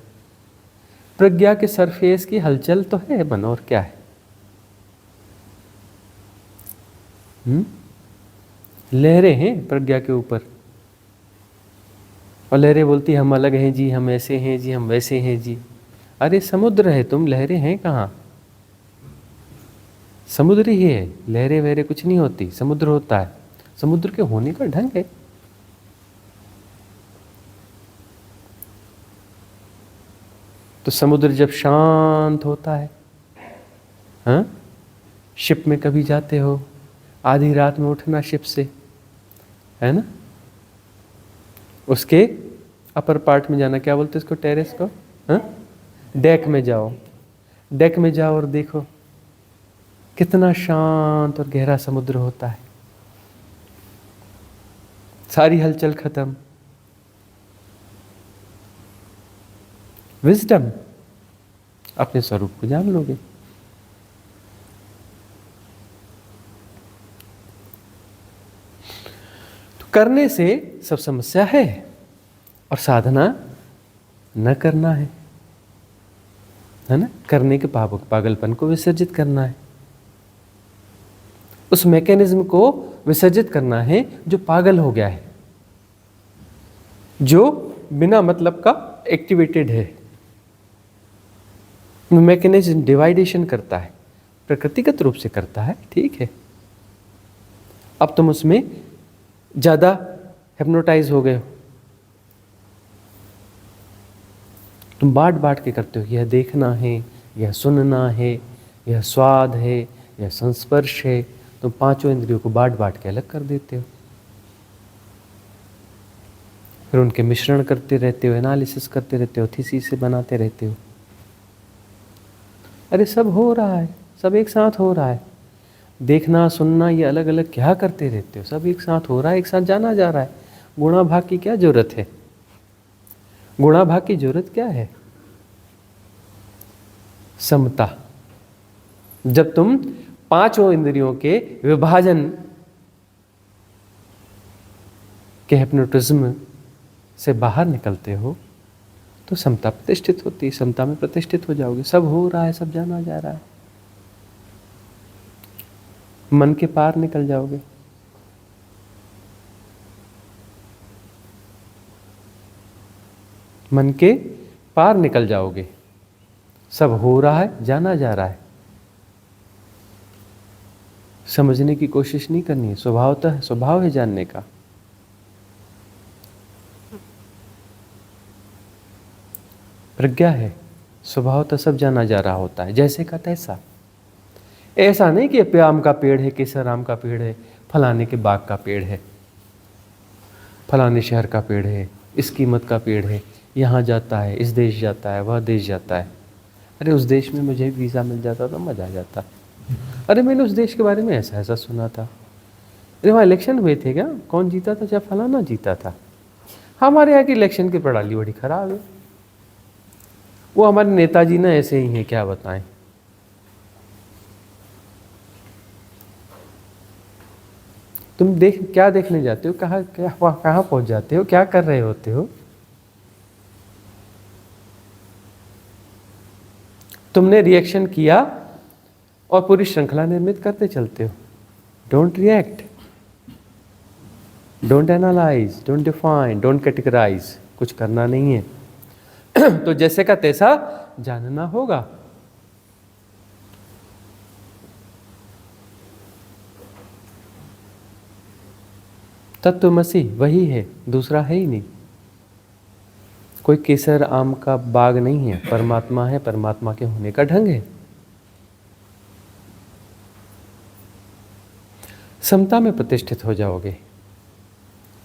प्रज्ञा के सरफेस की हलचल तो है मन, और क्या है? लहरें हैं प्रज्ञा के ऊपर, और लहरें बोलती हम अलग हैं जी, हम ऐसे हैं जी, हम वैसे हैं जी। अरे समुद्र है तुम, लहरें हैं कहाँ? समुद्र ही है, लहरें वहरें कुछ नहीं होती, समुद्र होता है। समुद्र के होने का ढंग है। तो समुद्र जब शांत होता है, हाँ, शिप में कभी जाते हो, आधी रात में उठना शिप से, है ना, उसके अपर पार्ट में जाना, क्या बोलते हैं इसको, टेरेस को, हाँ, डेक में जाओ, डेक में जाओ और देखो कितना शांत और गहरा समुद्र होता है। सारी हलचल खत्म, विजडम, अपने स्वरूप को जान लोगे। तो करने से सब समस्या है और साधना न करना है ना। करने के पागलपन को विसर्जित करना है, उस मैकेनिज्म को विसर्जित करना है जो पागल हो गया है, जो बिना मतलब का एक्टिवेटेड है। मैकेनिज्म डिवाइडेशन करता है, प्रकृतिगत रूप से करता है, ठीक है। अब तुम उसमें ज्यादा हिप्नोटाइज हो गए हो, तुम बांट बांट के करते हो, यह देखना है, यह सुनना है, यह स्वाद है, यह संस्पर्श है। तुम पांचों इंद्रियों को बांट बांट के अलग कर देते हो, फिर उनके मिश्रण करते रहते हो, एनालिसिस करते रहते हो, थीसिस से बनाते रहते हो। अरे सब हो रहा है, सब एक साथ हो रहा है। देखना सुनना ये अलग अलग क्या करते रहते हो, सब एक साथ हो रहा है, एक साथ जाना जा रहा है। गुणा भाग की क्या जरूरत है? गुणा भाग की जरूरत क्या है? समता। जब तुम पांचों इंद्रियों के विभाजन के हिप्नोटिज्म से बाहर निकलते हो तो समता प्रतिष्ठित होती है, समता में प्रतिष्ठित हो जाओगे। सब हो रहा है, सब जाना जा रहा है, मन के पार निकल जाओगे। मन के पार निकल जाओगे, सब हो रहा है, जाना जा रहा है। समझने की कोशिश नहीं करनी है, स्वभावतः स्वभाव है जानने का। प्रज्ञा है, स्वभावतः सब जाना जा रहा होता है, जैसे का तैसा। ऐसा नहीं कि पे आम का पेड़ है, केसर आम का पेड़ है, फलाने के बाग का पेड़ है, फलाने शहर का पेड़ है, इस कीमत का पेड़ है, यहाँ जाता है, इस देश जाता है, वह देश जाता है। अरे उस देश में मुझे वीज़ा मिल जाता तो मज़ा आ जाता। अरे मैंने उस देश के बारे में ऐसा ऐसा सुना था। अरे वहाँ इलेक्शन हुए थे क्या, कौन जीता था, चाहे फलाना जीता था। हमारे यहाँ की इलेक्शन की प्रणाली बड़ी खराब है, वो हमारे नेताजी ना ऐसे ही हैं, क्या बताएं। तुम क्या देखने जाते हो, कहाँ पहुंच जाते हो, क्या कर रहे होते हो? तुमने रिएक्शन किया और पूरी श्रृंखला निर्मित करते चलते हो। Don't react, don't analyse, don't define, don't categorise, कुछ करना नहीं है। तो जैसे का तैसा जानना होगा। तत्वमसी वही है, दूसरा है ही नहीं। कोई केसर आम का बाग नहीं है, परमात्मा है, परमात्मा के होने का ढंग है। समता में प्रतिष्ठित हो जाओगे।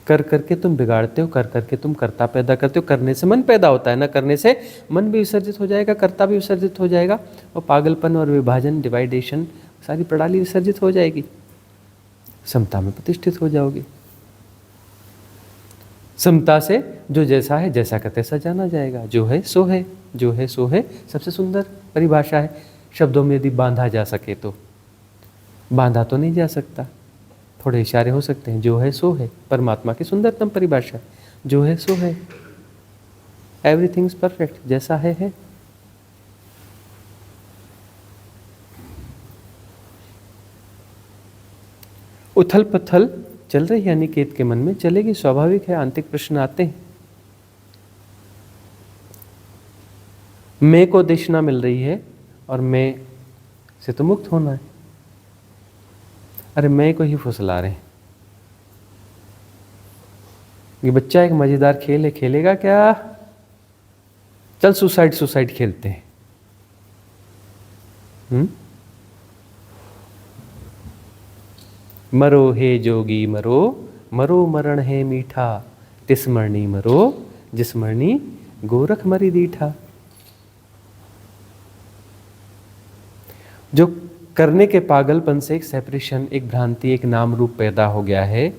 कर करके तुम बिगाड़ते हो, कर करके तुम कर्ता पैदा करते हो। करने से मन पैदा होता है, ना करने से मन भी विसर्जित हो जाएगा, कर्ता भी विसर्जित हो जाएगा, और पागलपन और विभाजन, डिवाइडेशन, सारी प्रणाली विसर्जित हो जाएगी। समता में प्रतिष्ठित हो जाओगे। समता से जो जैसा है, जैसा का तैसा जाना जाएगा। जो है सो है, जो है सो है सबसे सुंदर परिभाषा है। शब्दों में यदि बांधा जा सके तो, बांधा तो नहीं जा सकता, थोड़े इशारे हो सकते हैं। जो है सो है परमात्मा की सुंदरतम परिभाषा है। जो है सो है, एवरीथिंग इज परफेक्ट, जैसा है। उथल पुथल चल रही है अनिकेत के मन में, चलेगी, स्वाभाविक है। आंतरिक प्रश्न आते हैं। मैं को दिशा मिल रही है और मैं से तो मुक्त होना है। अरे मैं को ही फुसला रहे हैं। ये बच्चा एक मजेदार खेल है, खेलेगा क्या? चल सुसाइड खेलते हैं। मरो हे जोगी मरो, मरो मरण है मीठा, तिस मरनी मरो, जिस मरनी गोरख मरी दीठा। जो करने के पागलपन से एक सेपरेशन, एक भ्रांति, एक नाम रूप पैदा हो गया है,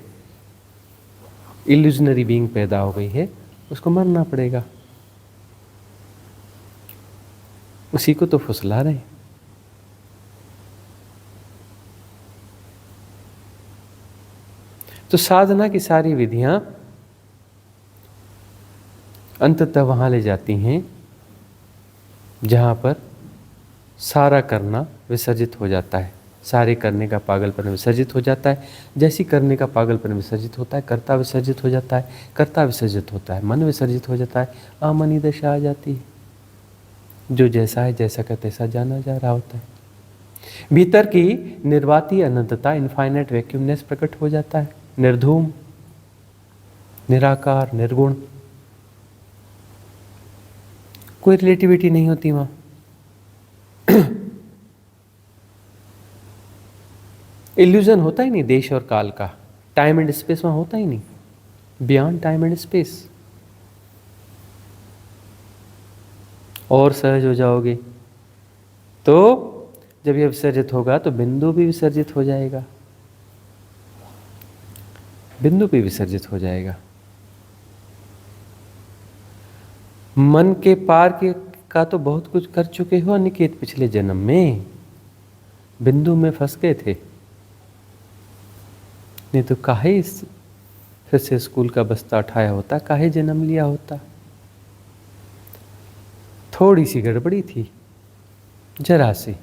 इल्यूजनरी बीइंग पैदा हो गई है, उसको मरना पड़ेगा। उसी को तो फुसला रहे हैं। तो साधना की सारी विधियां अंततः वहां ले जाती हैं जहां पर सारा करना विसर्जित हो जाता है, सारे करने का पागलपन विसर्जित हो जाता है। जैसी करने का पागलपन विसर्जित होता है, कर्ता विसर्जित हो जाता है, कर्ता विसर्जित होता है, मन विसर्जित हो जाता है, आमनी दशा आ जाती है। जो जैसा है जैसा का तैसा जाना जा रहा होता है। भीतर की निर्वाती अनंतता, इनफाइनाइट वैक्यूमनेस प्रकट हो जाता है, निर्धूम, निराकार, निर्गुण, कोई रिलेटिविटी नहीं होती वहां। इल्यूजन होता ही नहीं देश और काल का, टाइम एंड स्पेस वहां होता ही नहीं, बियॉन्ड टाइम एंड स्पेस। और सहज हो जाओगे तो जब यह विसर्जित होगा तो बिंदु भी विसर्जित हो जाएगा, बिंदु भी विसर्जित हो जाएगा। मन के पार के का तो बहुत कुछ कर चुके हो अनिकेत पिछले जन्म में, बिंदु में फंस गए थे, नहीं तो काहे फिर से स्कूल का बस्ता उठाया होता, काहे जन्म लिया होता। थोड़ी सी गड़बड़ी थी, जरा सी,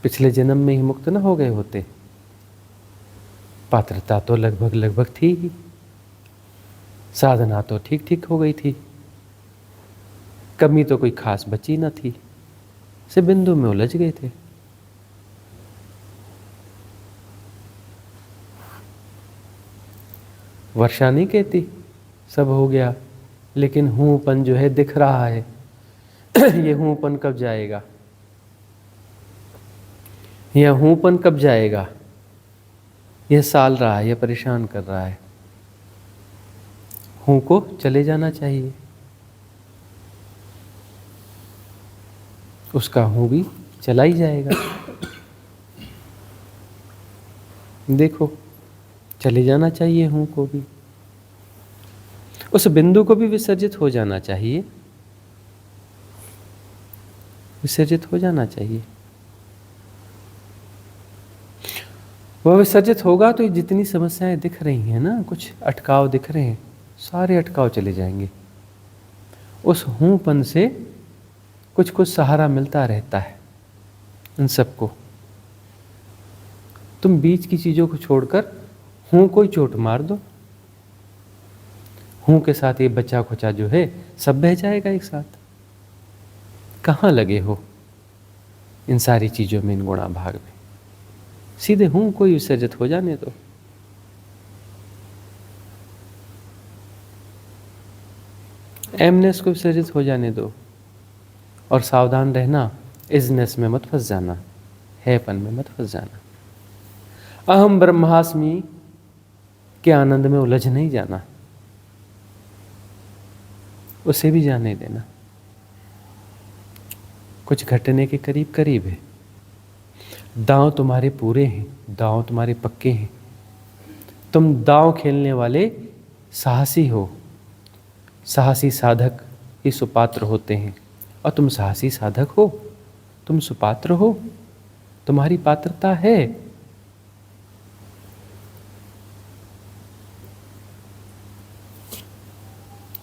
पिछले जन्म में ही मुक्त न हो गए होते। पात्रता तो लगभग लगभग थी ही, साधना तो ठीक ठीक हो गई थी, कमी तो कोई खास बची न थी, से बिंदु में उलझ गए थे। वर्षा नहीं कहती सब हो गया, लेकिन हूँपन जो है दिख रहा है। ये हूँपन कब जाएगा, यह हूँपन कब जाएगा, यह साल रहा है, यह परेशान कर रहा है। हूँ को चले जाना चाहिए, उसका हूँ भी चला ही जाएगा। देखो, चले जाना चाहिए हूँ को भी, उस बिंदु को भी विसर्जित हो जाना चाहिए, विसर्जित हो जाना चाहिए। वह विसर्जित होगा तो ये जितनी समस्याएं दिख रही हैं ना, कुछ अटकाव दिख रहे हैं, सारे अटकाव चले जाएंगे। उस हूँपन से कुछ कुछ सहारा मिलता रहता है इन सबको। तुम बीच की चीज़ों को छोड़कर हूँ को ही चोट मार दो, हूँ के साथ ये बच्चा खुचा जो है सब बह जाएगा एक साथ। कहाँ लगे हो इन सारी चीज़ों में, इन गुणा भाग में? सीधे हूँ को ही विसर्जित हो जाने दो। एमनेस को विसर्जित हो जाने दो, और सावधान रहना, इजनेस में मत फंस जाना, हैपन में मत फंस जाना, अहम ब्रह्मास्मि के आनंद में उलझ नहीं जाना, उसे भी जाने देना। कुछ घटने के करीब करीब है, दांव तुम्हारे पूरे हैं, दांव तुम्हारे पक्के हैं, तुम दांव खेलने वाले साहसी हो, साहसी साधक ही सुपात्र होते हैं, और तुम साहसी साधक हो, तुम सुपात्र हो, तुम्हारी पात्रता है।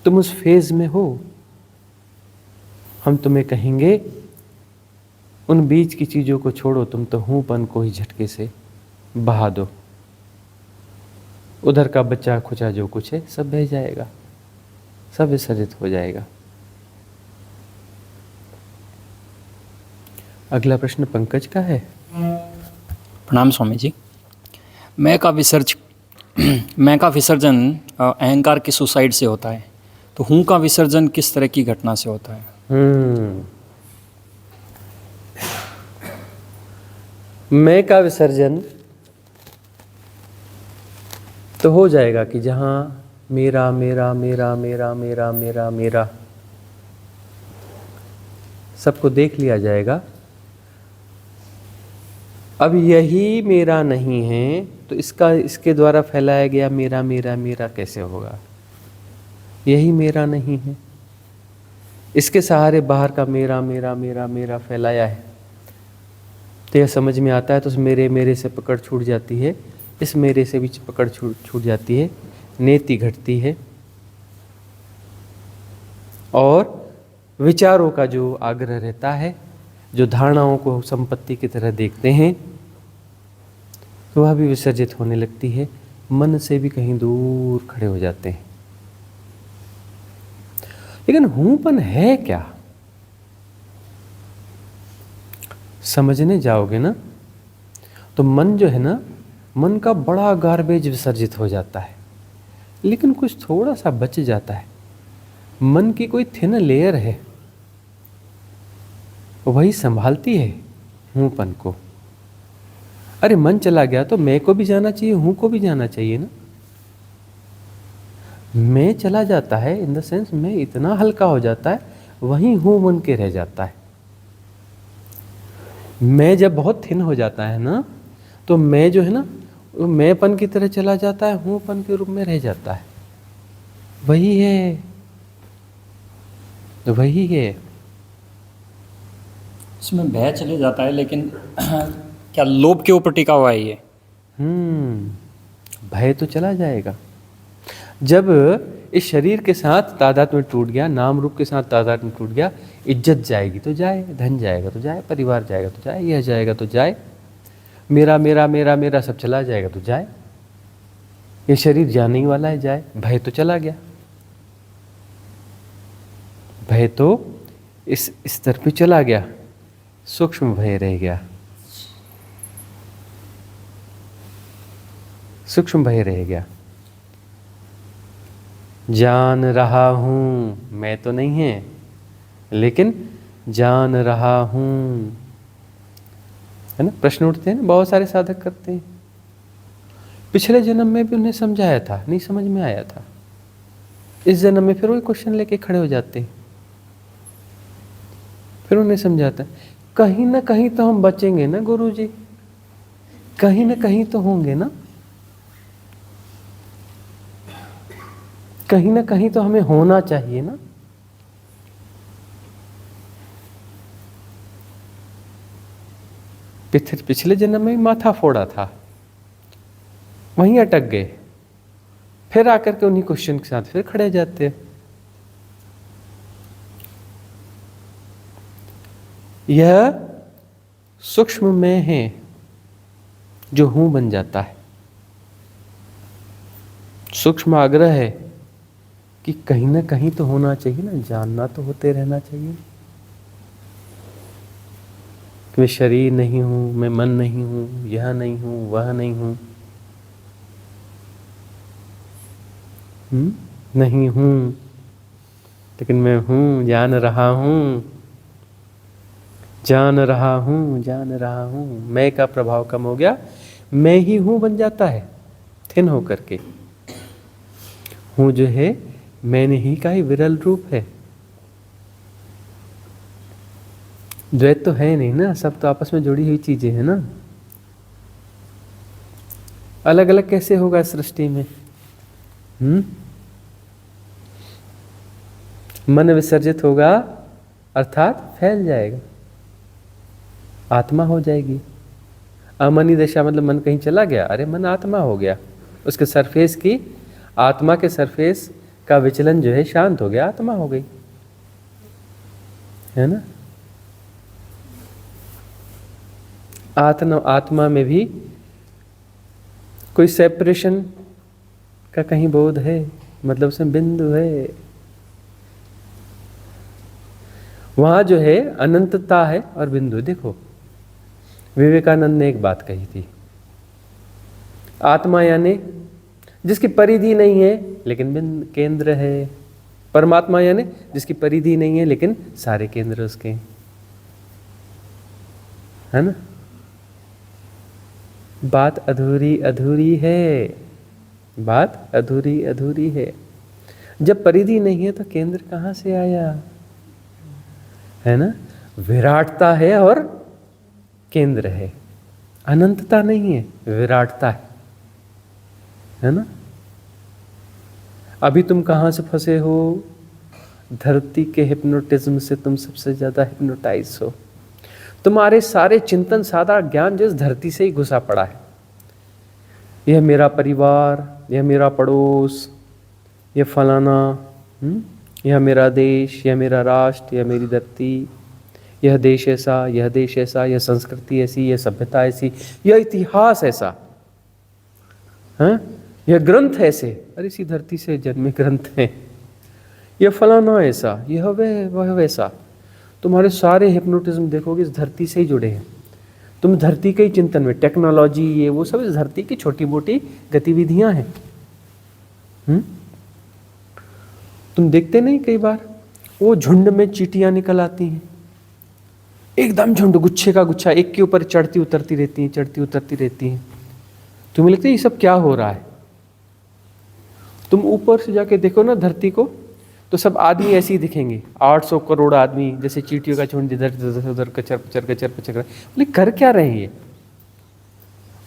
तुम उस फेज में हो। हम तुम्हें कहेंगे उन बीच की चीजों को छोड़ो, तुम तो हूँपन को ही झटके से बहा दो, उधर का बच्चा खुचा जो कुछ है सब बह जाएगा, सब विसर्जित हो जाएगा। अगला प्रश्न पंकज का है। प्रणाम स्वामी जी। मैं का विसर्जन अहंकार की सुसाइड से होता है, तो हूँ का विसर्जन किस तरह की घटना से होता है? मैं का विसर्जन तो हो जाएगा कि जहां मेरा मेरा मेरा मेरा मेरा मेरा मेरा सबको देख लिया जाएगा। अब यही मेरा नहीं है तो इसके द्वारा फैलाया गया मेरा मेरा मेरा कैसे होगा? यही मेरा नहीं है। इसके सहारे बाहर का मेरा मेरा मेरा मेरा फैलाया है, तो यह समझ में आता है, तो उस मेरे से पकड़ छूट जाती है, इस मेरे से भी पकड़ छूट जाती है, नेति घटती है, और विचारों का जो आग्रह रहता है, जो धारणाओं को संपत्ति की तरह देखते हैं, तो वह भी विसर्जित होने लगती है, मन से भी कहीं दूर खड़े हो जाते हैं। लेकिन हूंपन है क्या, समझने जाओगे ना तो मन जो है ना, मन का बड़ा गार्बेज विसर्जित हो जाता है, लेकिन कुछ थोड़ा सा बच जाता है। मन की कोई थिन लेयर है, वही संभालती है हूंपन को। अरे मन चला गया तो मैं को भी जाना चाहिए, हूं को भी जाना चाहिए ना। मैं चला जाता है इन द सेंस मैं इतना हल्का हो जाता है, वहीं हूं मन के रह जाता है। मैं जब बहुत थिन हो जाता है ना, तो मैं जो है ना, मैंपन की तरह चला जाता है, हूंपन के रूप में रह जाता है। वही है, वही है। इसमें भय चले जाता है, लेकिन क्या लोभ के ऊपर टिका हुआ है ये? भय तो चला जाएगा जब इस शरीर के साथ तादात्म्य टूट गया, नाम रूप के साथ तादात्म्य टूट गया। इज्जत जाएगी तो जाए, धन जाएगा तो जाए, परिवार जाएगा तो जाए, यह जाएगा तो जाए, मेरा मेरा मेरा मेरा सब चला जाएगा तो जाए, ये शरीर जाने ही वाला है, जाए। भय तो चला गया, भय तो इस स्तर पे चला गया, सूक्ष्म भय रह गया, सूक्ष्म भय रह गया। जान रहा हूं मैं तो नहीं है, लेकिन जान रहा हूं, है ना। प्रश्न उठते हैं ना, बहुत सारे साधक करते हैं, पिछले जन्म में भी उन्हें समझाया था, नहीं समझ में आया था, इस जन्म में फिर वही क्वेश्चन लेके खड़े हो जाते हैं, फिर उन्हें समझाता है। कहीं ना कहीं तो हम बचेंगे ना गुरुजी, कहीं ना कहीं तो होंगे ना, कहीं ना कहीं तो हमें होना चाहिए ना। पिछले जन्म में माथा फोड़ा था, वहीं अटक गए, फिर आकर के उन्हीं क्वेश्चन के साथ फिर खड़े जाते हैं। यह सूक्ष्म में है जो हूं बन जाता है। सूक्ष्म आग्रह है कि कहीं ना कहीं तो होना चाहिए ना, जानना तो होते रहना चाहिए कि मैं शरीर नहीं हूं, मैं मन नहीं हूं, यह नहीं हूं, वह नहीं हूं, नहीं हूं, लेकिन मैं हूं, जान रहा हूं, जान रहा हूं, जान रहा हूं। मैं का प्रभाव कम हो गया, मैं ही हूं बन जाता है, थिन होकर के। हूं जो है मैंने ही का ही विरल रूप है। द्वैत तो है नहीं ना, सब तो आपस में जुड़ी हुई चीजें हैं ना। अलग अलग कैसे होगा सृष्टि में? मन विसर्जित होगा अर्थात फैल जाएगा, आत्मा हो जाएगी। अमनी दशा मतलब मन कहीं चला गया, अरे मन आत्मा हो गया, उसके सरफेस की, आत्मा के सरफेस का विचलन जो है शांत हो गया, आत्मा हो गई, है ना। आत्मा में भी कोई सेपरेशन का कहीं बोध है, मतलब उसमें बिंदु है, वहां जो है अनंतता है और बिंदु। देखो विवेकानंद ने एक बात कही थी, आत्मा यानी जिसकी परिधि नहीं है लेकिन बिंदु केंद्र है, परमात्मा यानी जिसकी परिधि नहीं है लेकिन सारे केंद्र उसके, है ना। बात अधूरी अधूरी है, बात अधूरी अधूरी है। जब परिधि नहीं है तो केंद्र कहां से आया, है ना। विराटता है और केंद्र है, अनंतता नहीं है, विराटता है ना। अभी तुम कहां से फंसे हो, धरती के हिप्नोटिज्म से तुम सबसे ज़्यादा हिप्नोटाइज हो। तुम्हारे सारे चिंतन, सारा ज्ञान जिस धरती से ही घुसा पड़ा है। यह मेरा परिवार, यह मेरा पड़ोस, यह फलाना, यह मेरा देश, यह मेरा राष्ट्र, यह मेरी धरती, यह देश ऐसा, यह देश ऐसा, यह संस्कृति ऐसी, यह सभ्यता ऐसी, यह इतिहास ऐसा, हाँ, यह ग्रंथ ऐसे, अरे इसी धरती से जन्मे ग्रंथ हैं, यह फलाना ऐसा, यह वह वैसा। तुम्हारे सारे हिप्नोटिज्म देखोगे इस धरती से ही जुड़े हैं। तुम धरती के ही चिंतन में, टेक्नोलॉजी ये वो सब इस धरती की छोटी मोटी गतिविधियां हैं। तुम देखते नहीं कई बार वो झुंड में चींटियां निकल आती हैं, एकदम झुंड, गुच्छे का गुच्छा, एक के ऊपर चढ़ती उतरती रहती हैं, चढ़ती उतरती रहती हैं। तुम्हें लगता है ये सब क्या हो रहा है? तुम ऊपर से जाके देखो ना धरती को, तो सब आदमी ऐसे ही दिखेंगे, 800 करोड़ आदमी जैसे चींटियों का झुंड, इधर उधर कचर पचर कचर पचर, बोले कर क्या रहे हैं ये?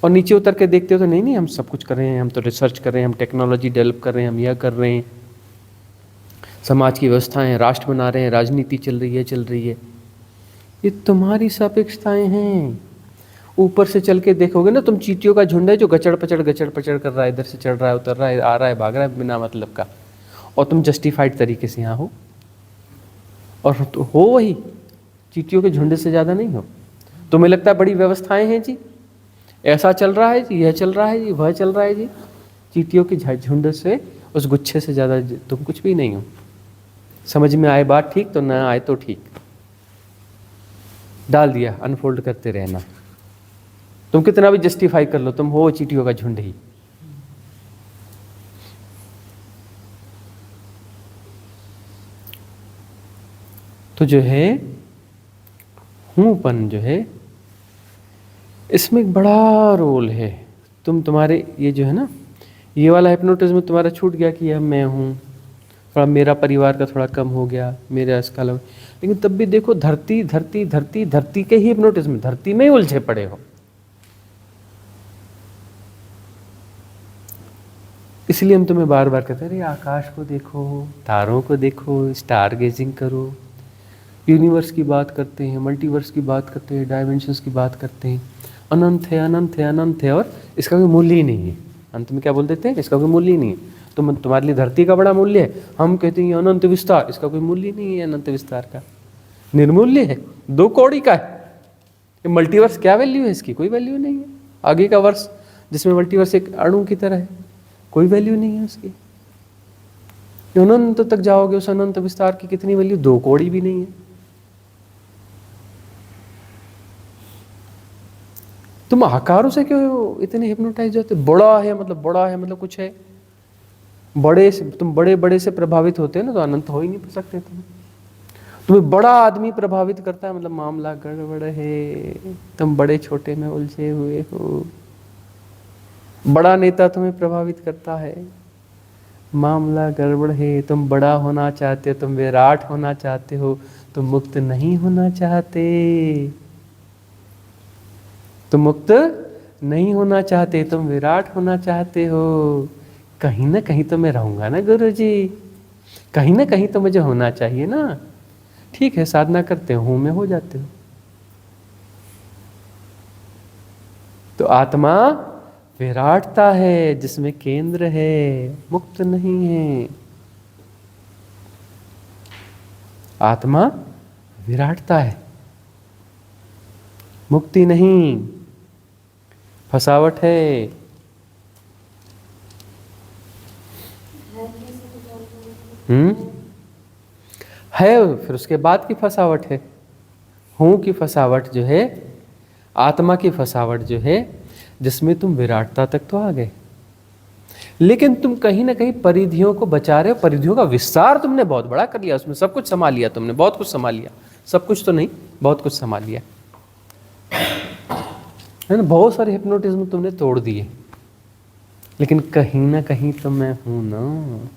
और नीचे उतर के देखते हो तो नहीं हम सब कुछ कर रहे हैं, हम तो रिसर्च कर रहे हैं, हम टेक्नोलॉजी डेवलप कर रहे हैं, हम यह कर रहे हैं, समाज की व्यवस्थाएं, राष्ट्र बना रहे हैं, राजनीति चल रही है। ये तुम्हारी सापेक्षताएं हैं। ऊपर से चल के देखोगे ना तुम, चींटियों का झुंड है जो गचड़ पचड़ कर रहा है, इधर से चढ़ रहा है, उतर रहा है, आ रहा है, भाग रहा है बिना मतलब का, और तुम जस्टिफाइड तरीके से यहाँ हो, और तो हो वही चींटियों के झुंड से ज़्यादा नहीं हो। तुम्हें लगता है बड़ी व्यवस्थाएं हैं जी, ऐसा चल रहा है जी, यह चल रहा है जी, वह चल रहा है जी। चींटियों के झुंड से, उस गुच्छे से ज़्यादा तुम कुछ भी नहीं हो। समझ में आए बात ठीक, तो ना आए तो ठीक, डाल दिया, अनफोल्ड करते रहना। तुम कितना भी जस्टिफाई कर लो, तुम हो चींटियों का झुंड ही। तो जो है हूँपन जो है, इसमें एक बड़ा रोल है। तुम्हारे ये जो है ना, ये वाला हिप्नोटिज्म तुम्हारा छूट गया कि यह मैं हूँ, थोड़ा मेरा परिवार का थोड़ा कम हो गया, मेरा इसका अलग। लेकिन तब भी देखो धरती धरती धरती धरती के ही हिप्नोटिज्म, धरती में ही उलझे पड़े हो। इसलिए हम तुम्हें बार बार कहते हैं, अरे आकाश को देखो, तारों को देखो, स्टार गेजिंग करो। यूनिवर्स की बात करते हैं, मल्टीवर्स की बात करते हैं, डायमेंशंस की बात करते हैं, अनंत है अनंत है अनंत है, और इसका कोई मूल्य ही नहीं है। अंत में क्या बोल देते हैं, इसका कोई मूल्य ही नहीं है। तुम्हारे लिए धरती का बड़ा मूल्य है, हम कहते हैं अनंत विस्तार, इसका कोई मूल्य नहीं है। अनंत विस्तार का निर्मूल्य है, 2 कौड़ी का है। ये मल्टीवर्स क्या वैल्यू है इसकी? कोई वैल्यू नहीं है। आगे का वर्ष जिसमें मल्टीवर्स एक अणु की तरह है, कोई वैल्यू नहीं है उसकी। अनंत तक जाओगे, उस अनंत विस्तार की कितनी वैल्यू? 2 कौड़ी भी नहीं है। तुम आकारों से क्यों इतने हिप्नोटाइज होते? बड़ा है मतलब कुछ है, बड़े से तुम बड़े से प्रभावित होते हो ना, तो अनंत हो ही नहीं सकते। तुम्हें बड़ा आदमी प्रभावित करता है, मतलब मामला गड़बड़ है, तुम बड़े छोटे में उलझे हुए हो। बड़ा नेता तुम्हें प्रभावित करता है, मामला गड़बड़ है, तुम बड़ा होना चाहते हो, तुम विराट होना चाहते हो, तुम मुक्त नहीं होना चाहते, तुम मुक्त नहीं होना चाहते, तुम विराट होना चाहते हो। कहीं ना कहीं तो मैं रहूंगा ना गुरुजी, कहीं ना कहीं तो मुझे होना चाहिए ना। ठीक है, साधना करते हो में हो जाते हो। तो आत्मा विराटता है जिसमें केंद्र है, मुक्त नहीं है। आत्मा विराटता है, मुक्ति नहीं, फसावट है। है, फिर उसके बाद की फसावट है। हूँ की फसावट जो है, आत्मा की फसावट जो है, जिसमें तुम विराटता तक तो आ गए, लेकिन तुम कहीं ना कहीं परिधियों को बचा रहे हो। परिधियों का विस्तार तुमने बहुत बड़ा कर लिया, उसमें सब कुछ संभाल लिया तुमने, बहुत कुछ संभाल लिया। सब कुछ तो नहीं, बहुत कुछ संभाल लिया है ना। बहुत सारे हिप्नोटिज्म तुमने तोड़ दिए, लेकिन कहीं ना कहीं तो मैं हूं ना,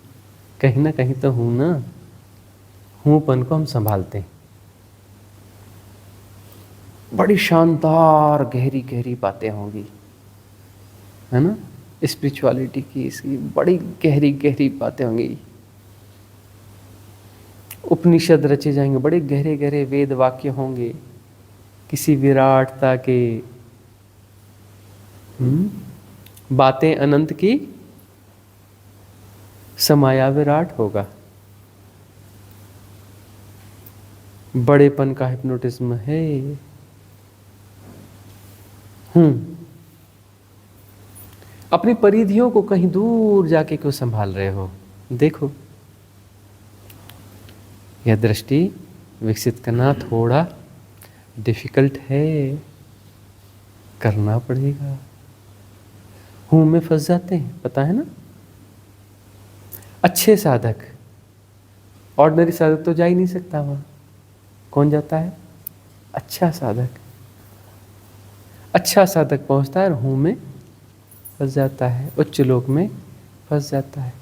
कहीं ना कहीं तो हूं ना। हूँपन को हम संभालते हैं। बड़ी शानदार गहरी गहरी बातें होंगी, है ना, स्पिरिचुअलिटी की, इसकी बड़ी गहरी गहरी बातें होंगी। उपनिषद रचे जाएंगे, बड़े गहरे गहरे वेद वाक्य होंगे किसी विराटता के, बातें अनंत की, समाया विराट होगा। बड़ेपन का हिप्नोटिज्म है। अपनी परिधियों को कहीं दूर जाके क्यों संभाल रहे हो? देखो, यह दृष्टि विकसित करना थोड़ा डिफिकल्ट है, करना पड़ेगा। हूं में फंस जाते हैं, पता है ना। अच्छे साधक, ऑर्डिनरी साधक तो जा ही नहीं सकता वहां। कौन जाता है? अच्छा साधक। अच्छा साधक पहुंचता है और हूं में फंस जाता है, उच्च लोक में फंस जाता है।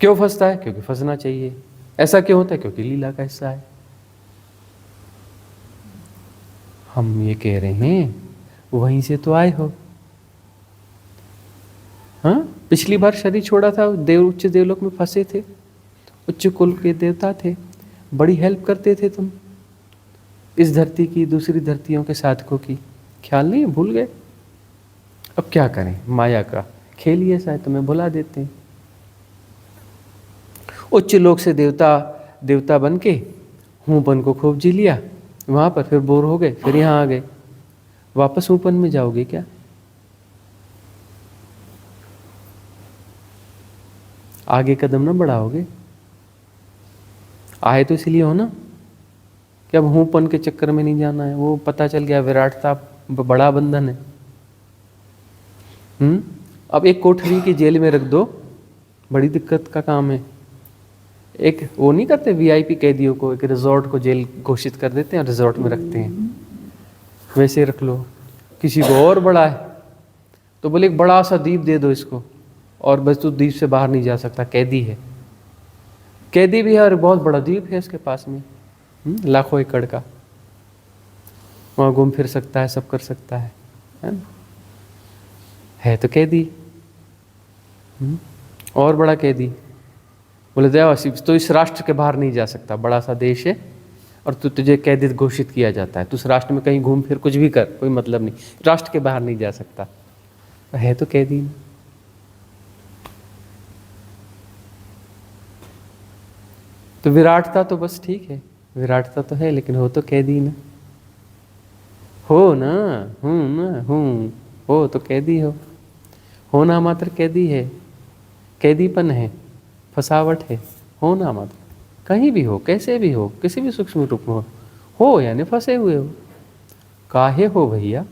क्यों फंसता है? क्योंकि फंसना चाहिए। ऐसा क्यों होता है? क्योंकि लीला का हिस्सा है। हम ये कह रहे हैं वहीं से तो आए हो। हाँ, पिछली बार शरीर छोड़ा था, उच्च देवलोक में फंसे थे, उच्च कुल के देवता थे, बड़ी हेल्प करते थे तुम, इस धरती की, दूसरी धरतियों के साधकों की। ख्याल नहीं, भूल गए। अब क्या करें, माया का खेल ही ऐसा है, तुम्हें भुला देते हैं। उच्च लोक से देवता बन के हूँपन को खूब जी लिया वहां पर, फिर बोर हो गए, फिर यहाँ आ गए। वापस हूँपन में जाओगे क्या? आगे कदम ना बढ़ाओगे। आए तो इसलिए हो ना कि अब हूँपन के चक्कर में नहीं जाना है। वो पता चल गया विराटता बड़ा बंधन है। अब एक कोठरी की जेल में रख दो, बड़ी दिक्कत का काम है। एक वो नहीं करते वीआईपी कैदियों को, एक रिजॉर्ट को जेल घोषित कर देते हैं और रिजॉर्ट में रखते हैं, वैसे रख लो। किसी को और बड़ा है तो बोले एक बड़ा सा द्वीप दे दो इसको, और बस तू द्वीप से बाहर नहीं जा सकता, कैदी है। कैदी भी है और बहुत बड़ा द्वीप है उसके पास में, लाखों एकड़ का, वहाँ घूम फिर सकता है, सब कर सकता है ना? है तो कैदी। और बड़ा कैदी बोले दयावासी तो इस राष्ट्र के बाहर नहीं जा सकता, बड़ा सा देश है और तुझे कैदी घोषित किया जाता है, तू इस राष्ट्र में कहीं घूम फिर कुछ भी कर, कोई मतलब नहीं, राष्ट्र के बाहर नहीं जा सकता। है तो कैदी। तो विराटता तो बस ठीक है, विराटता तो है, लेकिन हो तो कैदी ना। हो ना, हूँ ना, हूँ, हो तो कैदी हो। होना मात्र कैदी है, कैदीपन है, फसावट है। होना मात्र कहीं भी हो, कैसे भी हो, किसी भी सूक्ष्म रूप में हो यानी फंसे हुए हो। काहे हो भैया?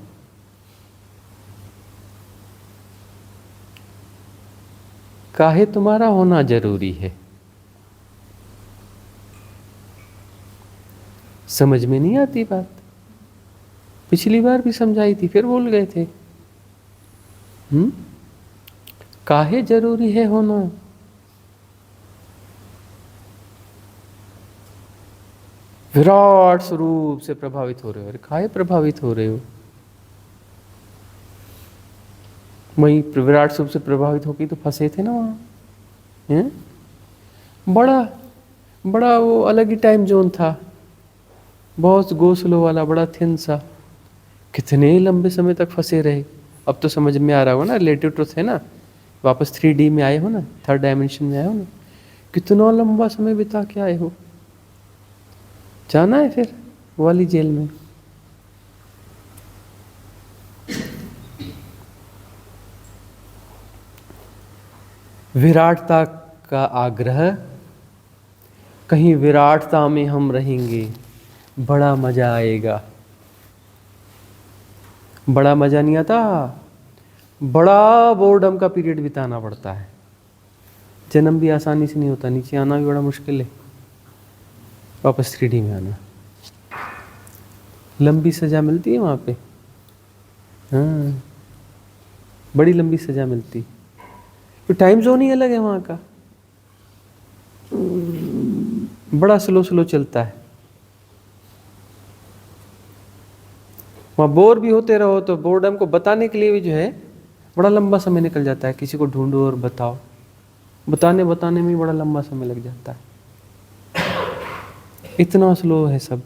काहे तुम्हारा होना जरूरी है? समझ में नहीं आती बात। पिछली बार भी समझाई थी, फिर भूल गए थे। काहे जरूरी है होना? विराट स्वरूप से प्रभावित हो रहे हो। अरे काहे प्रभावित हो रहे हो? वही विराट स्वरूप से प्रभावित होकर तो फंसे थे ना वहां। बड़ा वो अलग ही टाइम जोन था, बहुत गो स्लो वाला, बड़ा थिन सा। कितने लंबे समय तक फंसे रहे। अब तो समझ में आ रहा होगा ना, रिलेटिव ट्रुथ है ना, वापस 3D में आए हो ना, थर्ड डायमेंशन में आए हो ना, कितना लंबा समय बिता के आए हो। जाना है फिर वो वाली जेल में। विराटता का आग्रह, कहीं विराटता में हम रहेंगे, बड़ा मजा आएगा। बड़ा मजा नहीं आता, बड़ा बोर्डम का पीरियड बिताना पड़ता है। जन्म भी आसानी से नहीं होता, नीचे आना भी बड़ा मुश्किल है, वापस 3D में आना। लंबी सजा मिलती है वहाँ पे, हाँ, बड़ी लंबी सजा मिलती। तो टाइम जोन ही अलग है वहाँ का, बड़ा स्लो चलता है। वहाँ बोर भी होते रहो तो बोर्डम को बताने के लिए भी जो है बड़ा लंबा समय निकल जाता है। किसी को ढूंढो और बताओ, बताने बताने में ही बड़ा लंबा समय लग जाता है, इतना स्लो है सब।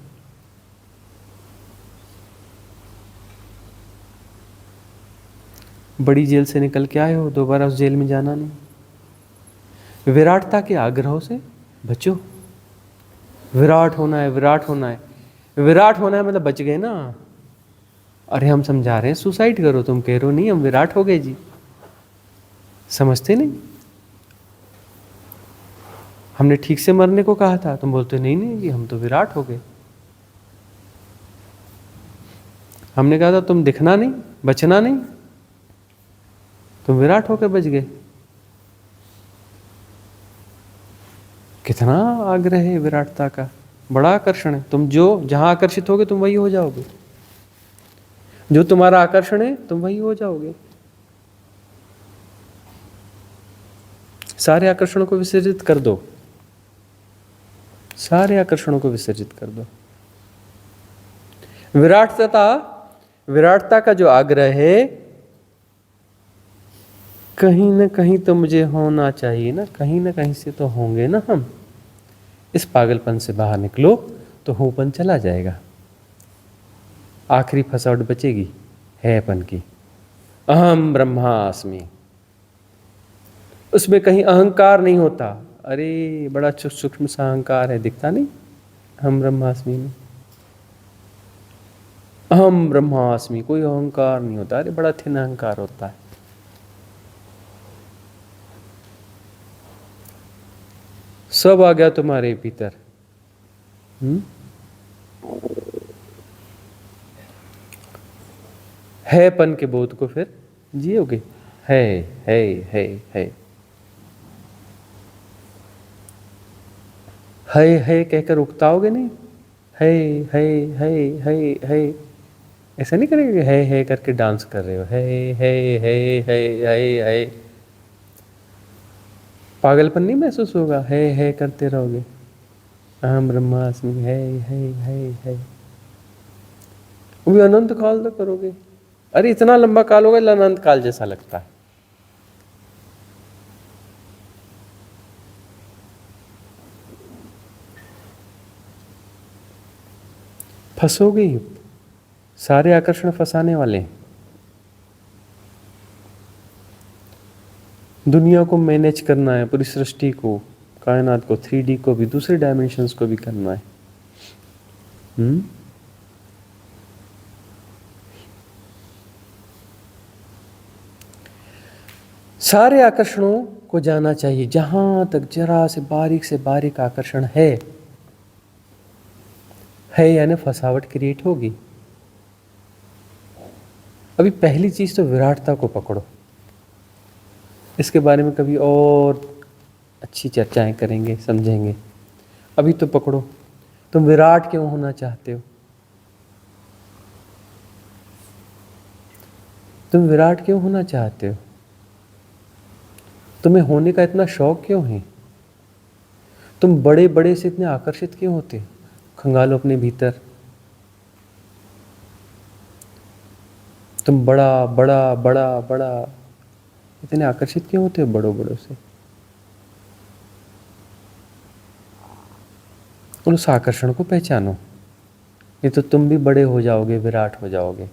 बड़ी जेल से निकल के आए हो, दोबारा उस जेल में जाना नहीं। विराटता के आग्रहों से बचो। विराट होना है, विराट होना है, विराट होना है मतलब बच गए ना। अरे हम समझा रहे हैं सुसाइड करो, तुम कह रहे हो नहीं हम विराट हो गए जी। समझते नहीं। हमने ठीक से मरने को कहा था, तुम बोलते नहीं नहीं जी हम तो विराट हो गए। हमने कहा था तुम दिखना नहीं, बचना नहीं, तुम विराट होकर बच गए। कितना आग्रह है विराटता का, बड़ा आकर्षण है। तुम जो जहां आकर्षित होगे तुम वही हो जाओगे, जो तुम्हारा आकर्षण है तुम वही हो जाओगे। सारे आकर्षणों को विसर्जित कर दो, सारे आकर्षणों को विसर्जित कर दो। विराटता का जो आग्रह है, कहीं ना कहीं तो मुझे होना चाहिए ना, कहीं ना कहीं से तो होंगे ना हम। इस पागलपन से बाहर निकलो तो होपन चला जाएगा। आखिरी फसावट बचेगी हैपन की, अहम ब्रह्मास्मि। उसमें कहीं अहंकार नहीं होता। अरे बड़ा सूक्ष्म सा अहंकार है, दिखता नहीं अहम ब्रह्मास्मि में। अहम ब्रह्मास्मि, कोई अहंकार नहीं होता। अरे बड़ा थिन अहंकार होता है। सब आ गया तुम्हारे भीतर। हैपन के बोध को फिर जियोगे। है है है है है कहकर उकताओगे नहीं। है है है है है ऐसा नहीं करेंगे, है करके डांस कर रहे हो। है है है है है है पागलपन नहीं महसूस होगा। है करते रहोगे। अहम ब्रह्मास्मि, है वो भी अनंत काल तक करोगे। अरे इतना लंबा काल होगा, अनंत काल जैसा लगता है। फंसोगे ही। सारे आकर्षण फंसाने वाले हैं। दुनिया को मैनेज करना है, पूरी सृष्टि को, कायनात को, 3D को भी, दूसरे डायमेंशंस को भी करना है। सारे आकर्षणों को जाना चाहिए। जहां तक जरा से बारीक आकर्षण है यानी फसावट क्रिएट होगी। अभी पहली चीज तो विराटता को पकड़ो। इसके बारे में कभी और अच्छी चर्चाएं करेंगे, समझेंगे। अभी तो पकड़ो, तुम विराट क्यों होना चाहते हो? तुम विराट क्यों होना चाहते हो? तुम्हें होने का इतना शौक क्यों है? तुम बड़े बड़े से इतने आकर्षित क्यों होते हो? खंगालो अपने भीतर। तुम बड़ा बड़ा बड़ा बड़ा इतने आकर्षित क्यों होते हो बड़ों बड़ों से? और उस आकर्षण को पहचानो, नहीं तो तुम भी बड़े हो जाओगे, विराट हो जाओगे।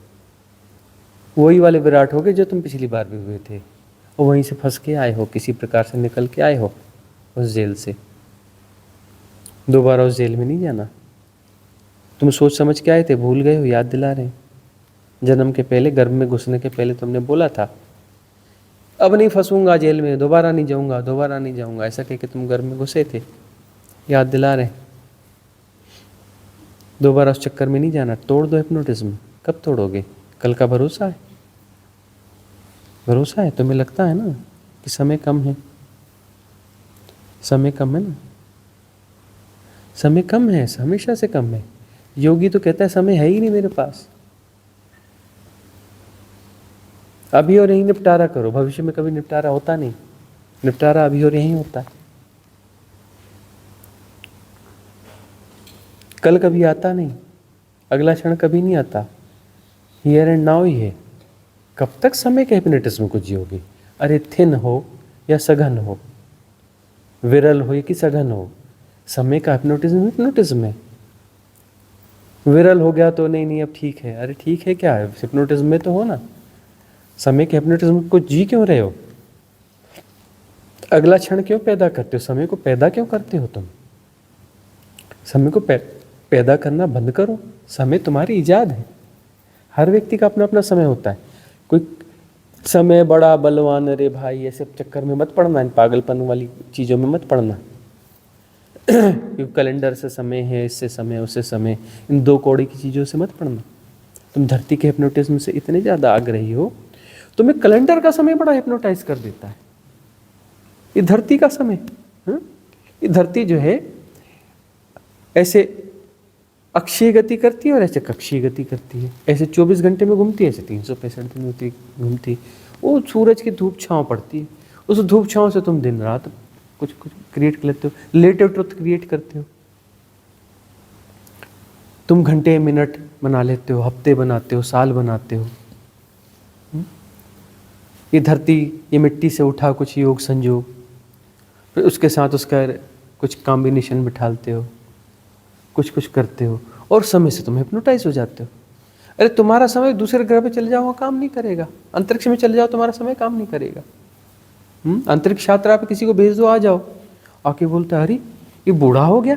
वही वाले विराट होगे जो तुम पिछली बार भी हुए थे, और वहीं से फंस के आए हो, किसी प्रकार से निकल के आए हो उस जेल से। दोबारा उस जेल में नहीं जाना। तुम सोच समझ के आए थे, भूल गए हो, याद दिला रहे हैं। जन्म के पहले, गर्भ में घुसने के पहले तुमने बोला था अब नहीं फंसूंगा जेल में, दोबारा नहीं जाऊंगा, दोबारा नहीं जाऊंगा, ऐसा कह के तुम गर्भ में घुसे थे। याद दिला रहे। दोबारा उस चक्कर में नहीं जाना। तोड़ दो हिप्नोटिज्म। कब तोड़ोगे? कल का भरोसा है? भरोसा है? तुम्हें लगता है ना कि समय कम है? समय कम है ना? समय कम है, हमेशा से कम है। योगी तो कहता है समय है ही नहीं मेरे पास। अभी और यहीं निपटारा करो। भविष्य में कभी निपटारा होता नहीं। निपटारा अभी और यहीं होता है। कल कभी आता नहीं, अगला क्षण कभी नहीं आता। हियर एंड नाउ ही है। कब तक समय के हिप्नोटिज्म को जियोगे? अरे थिन हो या सघन हो, विरल हो या कि सघन हो, समय का हिप्नोटिज्म है। विरल हो गया तो नहीं अब ठीक है, अरे ठीक है क्या है, हिप्नोटिज्म में तो हो ना। समय के हिप्नोटिज्म को जी क्यों रहे हो? अगला क्षण क्यों पैदा करते हो? समय को पैदा क्यों करते हो तुम? समय को पैदा करना बंद करो। समय तुम्हारी इजाद है। हर व्यक्ति का अपना अपना समय होता है। कोई समय बड़ा बलवान, अरे भाई ऐसे चक्कर में मत पड़ना, इन पागलपन वाली चीज़ों में मत पड़ना। क्योंकि कैलेंडर से समय है, इससे समय, उससे समय, इन दो कौड़ी की चीज़ों से मत पड़ना। तुम धरती के हिप्नोटिज्म से इतने ज़्यादा आग्रही हो, तुम्हें कैलेंडर का समय बड़ा हिप्नोटाइज कर देता है। ये धरती का समय, ये धरती जो है ऐसे अक्षीय गति करती है और ऐसे कक्षीय गति करती है। ऐसे 24 घंटे में घूमती है, ऐसे 365 दिन में घूमती है। वो सूरज की धूप छांव पड़ती है, उस धूप छांव से तुम दिन रात कुछ क्रिएट कर लेते हो, रिलेटिव ट्रुथ क्रिएट करते हो। तुम घंटे मिनट बना लेते हो, हफ्ते बनाते हो, साल बनाते हो। ये धरती, ये मिट्टी से उठा कुछ योग संयोग, फिर उसके साथ उसका कुछ कॉम्बिनेशन बिठालते हो, कुछ करते हो, और समय से तुम हिप्नोटाइज हो जाते हो। अरे तुम्हारा समय दूसरे ग्रह पे चले जाओ, काम नहीं करेगा। अंतरिक्ष में चले जाओ, तुम्हारा समय काम नहीं करेगा। अंतरिक्ष यात्रा पे किसी को भेज दो, आ जाओ, आके बोलता अरे ये बूढ़ा हो गया,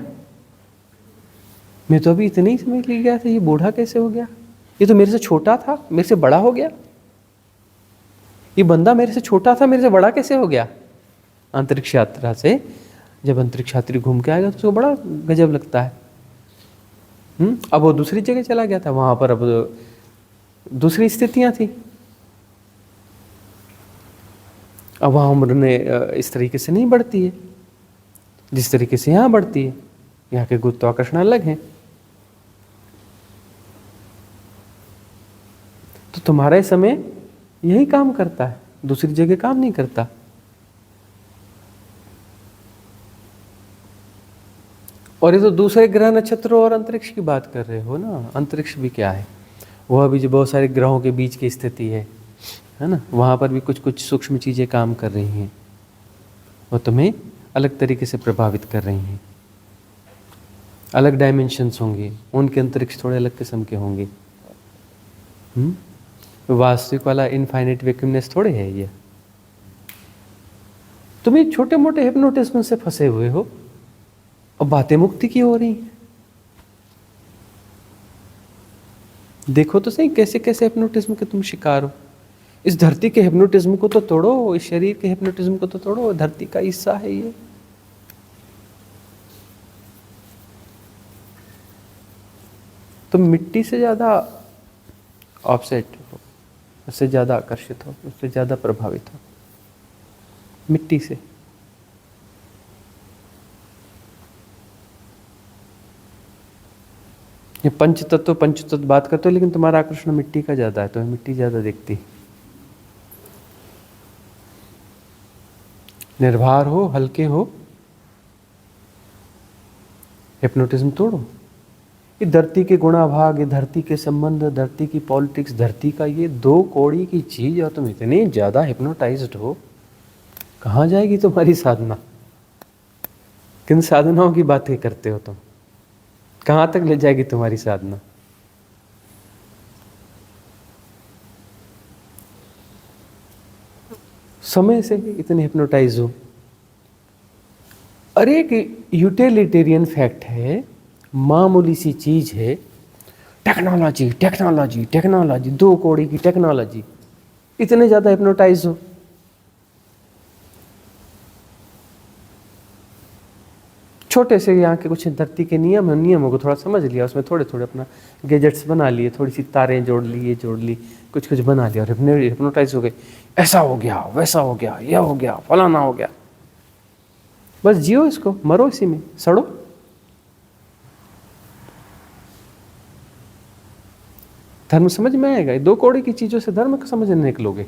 मैं तो अभी इतने ही समय के लिए गया था, ये बूढ़ा कैसे हो गया? ये तो मेरे से छोटा था, मेरे से बड़ा हो गया। ये बंदा मेरे से छोटा था, मेरे से बड़ा कैसे हो गया? अंतरिक्ष यात्रा से जब अंतरिक्ष यात्री घूम के आएगा तो उसको बड़ा गजब लगता है। अब वो दूसरी जगह चला गया था, वहां पर अब दूसरी स्थितियां थी। अब वहाँ उम्र ने इस तरीके से नहीं बढ़ती है जिस तरीके से यहाँ बढ़ती है। यहाँ के गुरुत्वाकर्षण अलग हैं। तो तुम्हारा समय यही काम करता है, दूसरी जगह काम नहीं करता। और ये तो दूसरे ग्रह नक्षत्रों और अंतरिक्ष की बात कर रहे हो ना। अंतरिक्ष भी क्या है, वह भी जो बहुत सारे ग्रहों के बीच की स्थिति है ना, वहाँ पर भी कुछ सूक्ष्म चीज़ें काम कर रही हैं, वो तुम्हें अलग तरीके से प्रभावित कर रही हैं। अलग डायमेंशंस होंगे, उनके अंतरिक्ष थोड़े अलग किस्म के होंगे। वास्तविक वाला इनफाइनाइट वैक्यूमनेस थोड़े है ये। तुम ये छोटे मोटे हिप्नोटिज्म से फंसे हुए हो और बातें मुक्ति की हो रही हैं। देखो तो सही कैसे कैसे हिप्नोटिज्म के तुम शिकार हो। इस धरती के हिप्नोटिज्म को तो तोड़ो, इस शरीर के हिप्नोटिज्म को तो तोड़ो। धरती का हिस्सा है ये। तुम मिट्टी से ज्यादा ऑफसेट हो, उससे ज्यादा आकर्षित हो, उससे ज्यादा प्रभावित हो मिट्टी से। ये पंच तत्व बात करते हो, लेकिन तुम्हारा आकर्षण मिट्टी का ज्यादा है, तुम्हें मिट्टी ज्यादा दिखती है। निर्भर हो, हल्के हो, हिप्नोटिज्म तोड़ो। ये धरती के गुणाभाग, ये धरती के संबंध, धरती की पॉलिटिक्स, धरती का ये दो कौड़ी की चीज, और तुम इतने ज्यादा हिप्नोटाइज्ड हो, कहाँ जाएगी तुम्हारी साधना? किन साधनाओं की बातें करते हो तुम? कहाँ तक ले जाएगी तुम्हारी साधना? समय से इतने हिप्नोटाइज हो। अरे एक यूटिलिटेरियन फैक्ट है, मामूली सी चीज है, टेक्नोलॉजी टेक्नोलॉजी टेक्नोलॉजी, दो कौड़ी की टेक्नोलॉजी, इतने ज्यादा हिप्नोटाइज हो। छोटे से यहाँ के कुछ धरती के नियम है, नियमों को थोड़ा समझ लिया, उसमें थोड़े थोड़े अपना गैजेट्स बना लिए, थोड़ी सी तारें जोड़ ली, ये जोड़ ली, कुछ बना लिया और हिप्नोटाइज हो गए। ऐसा हो गया, वैसा हो गया, यह हो गया, फलाना हो गया। बस जियो इसको, मरो इसी में, सड़ो। धर्म समझ में आएगा? दो कौड़ी की चीजों से धर्म को समझने निकलोगे?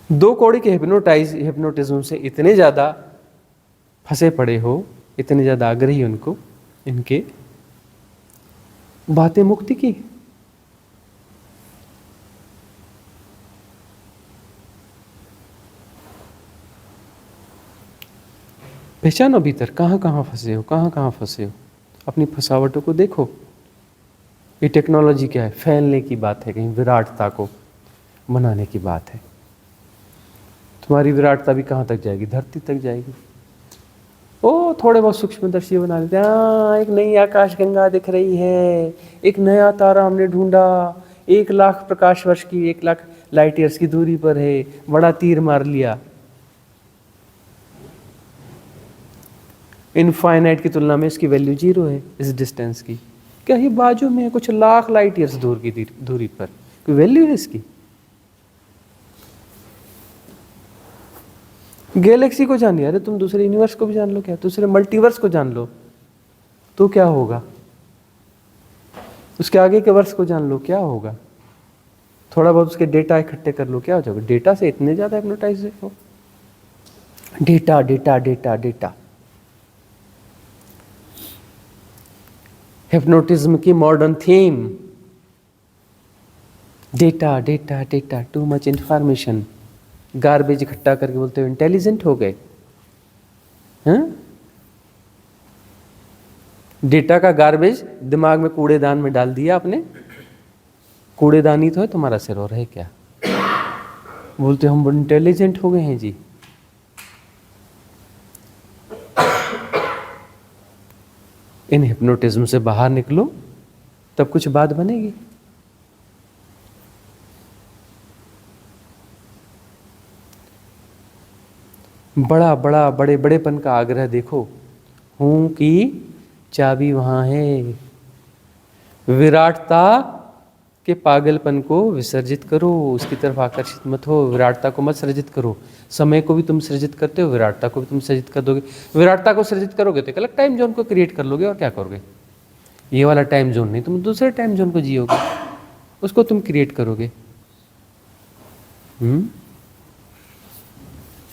दो कौड़ी के हिप्नोटिज्म से इतने ज्यादा फंसे पड़े हो, इतने ज्यादा आग्रही उनको, इनके बातें मुक्ति की। पहचानो भीतर कहाँ कहाँ फंसे हो, कहाँ कहाँ फंसे हो, अपनी फंसावटों को देखो। ये टेक्नोलॉजी क्या है? फैलने की बात है, कहीं विराटता को बनाने की बात है। तुम्हारी विराटता भी कहाँ तक जाएगी? धरती तक जाएगी। ओ थोड़े बहुत सूक्ष्मदर्शी बना लेते हैं, हाँ एक नई आकाशगंगा दिख रही है, एक नया तारा हमने ढूंढा, 1,00,000 प्रकाश वर्ष की, 1,00,000 लाइट ईयर्स की दूरी पर है, बड़ा तीर मार लिया। इनफाइनाइट की तुलना में इसकी वैल्यू 0 है, इस डिस्टेंस की। क्या ही बाजू में कुछ लाख लाइट ईयर्स दूर की दूरी पर, कोई वैल्यू है इसकी? गैलेक्सी को जान लिया, अरे तुम दूसरे यूनिवर्स को भी जान लो, क्या दूसरे मल्टीवर्स को जान लो तो क्या होगा? उसके आगे के वर्ष को जान लो, क्या होगा? थोड़ा बहुत उसके डेटा इकट्ठे कर लो, क्या हो जाएगा? डेटा से इतने ज्यादा हिप्नोटाइज हो। Data data data data. Hypnotism की modern theme, data data data, too much information. Garbage इकट्ठा करके बोलते हो इंटेलिजेंट हो गए। हाँ, डेटा का गार्बेज दिमाग में कूड़ेदान में डाल दिया आपने। कूड़ेदान ही तो है तुम्हारा सिर, और है क्या? बोलते हम इंटेलिजेंट हो गए हैं जी। इन हिप्नोटिज्म से बाहर निकलो, तब कुछ बात बनेगी। बड़ा बड़ा बड़े बड़ेपन का आग्रह देखो। हूं की चाबी वहां है। विराटता के पागलपन को विसर्जित करो, उसकी तरफ आकर्षित मत हो। विराटता को मत सृजित करो। समय को भी तुम सृजित करते हो, विराटता को भी तुम सृजित कर दोगे। विराटता को सृजित करोगे तो एक अलग टाइम जोन को क्रिएट कर लोगे, और क्या करोगे? ये वाला टाइम जोन नहीं, तुम दूसरे टाइम जोन को जियोगे, उसको तुम क्रिएट करोगे।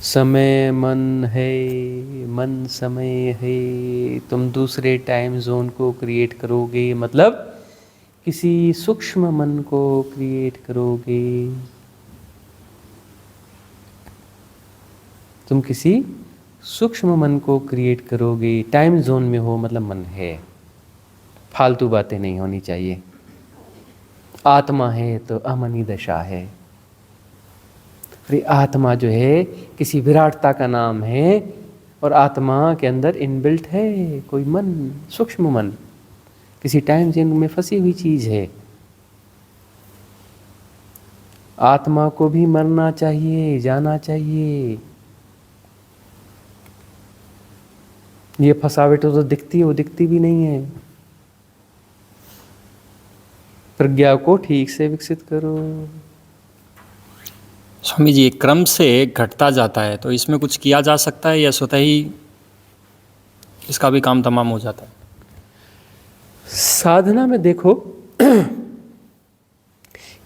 समय मन है, मन समय है, तुम दूसरे टाइम जोन को क्रिएट करोगे, मतलब किसी सूक्ष्म मन को क्रिएट करोगे। तुम किसी सूक्ष्म मन को क्रिएट करोगे। टाइम जोन में हो मतलब मन है। फालतू बातें नहीं होनी चाहिए। आत्मा है तो अमनी दशा है। आत्मा जो है किसी विराटता का नाम है, और आत्मा के अंदर इनबिल्ट है कोई मन, सूक्ष्म मन, किसी टाइम जोन में फंसी हुई चीज है। आत्मा को भी मरना चाहिए, जाना चाहिए। ये फंसावट तो दिखती है, वो दिखती भी नहीं है। प्रज्ञा को ठीक से विकसित करो। स्वामी जी, एक क्रम से घटता जाता है, तो इसमें कुछ किया जा सकता है या स्वतः ही इसका भी काम तमाम हो जाता है? साधना में देखो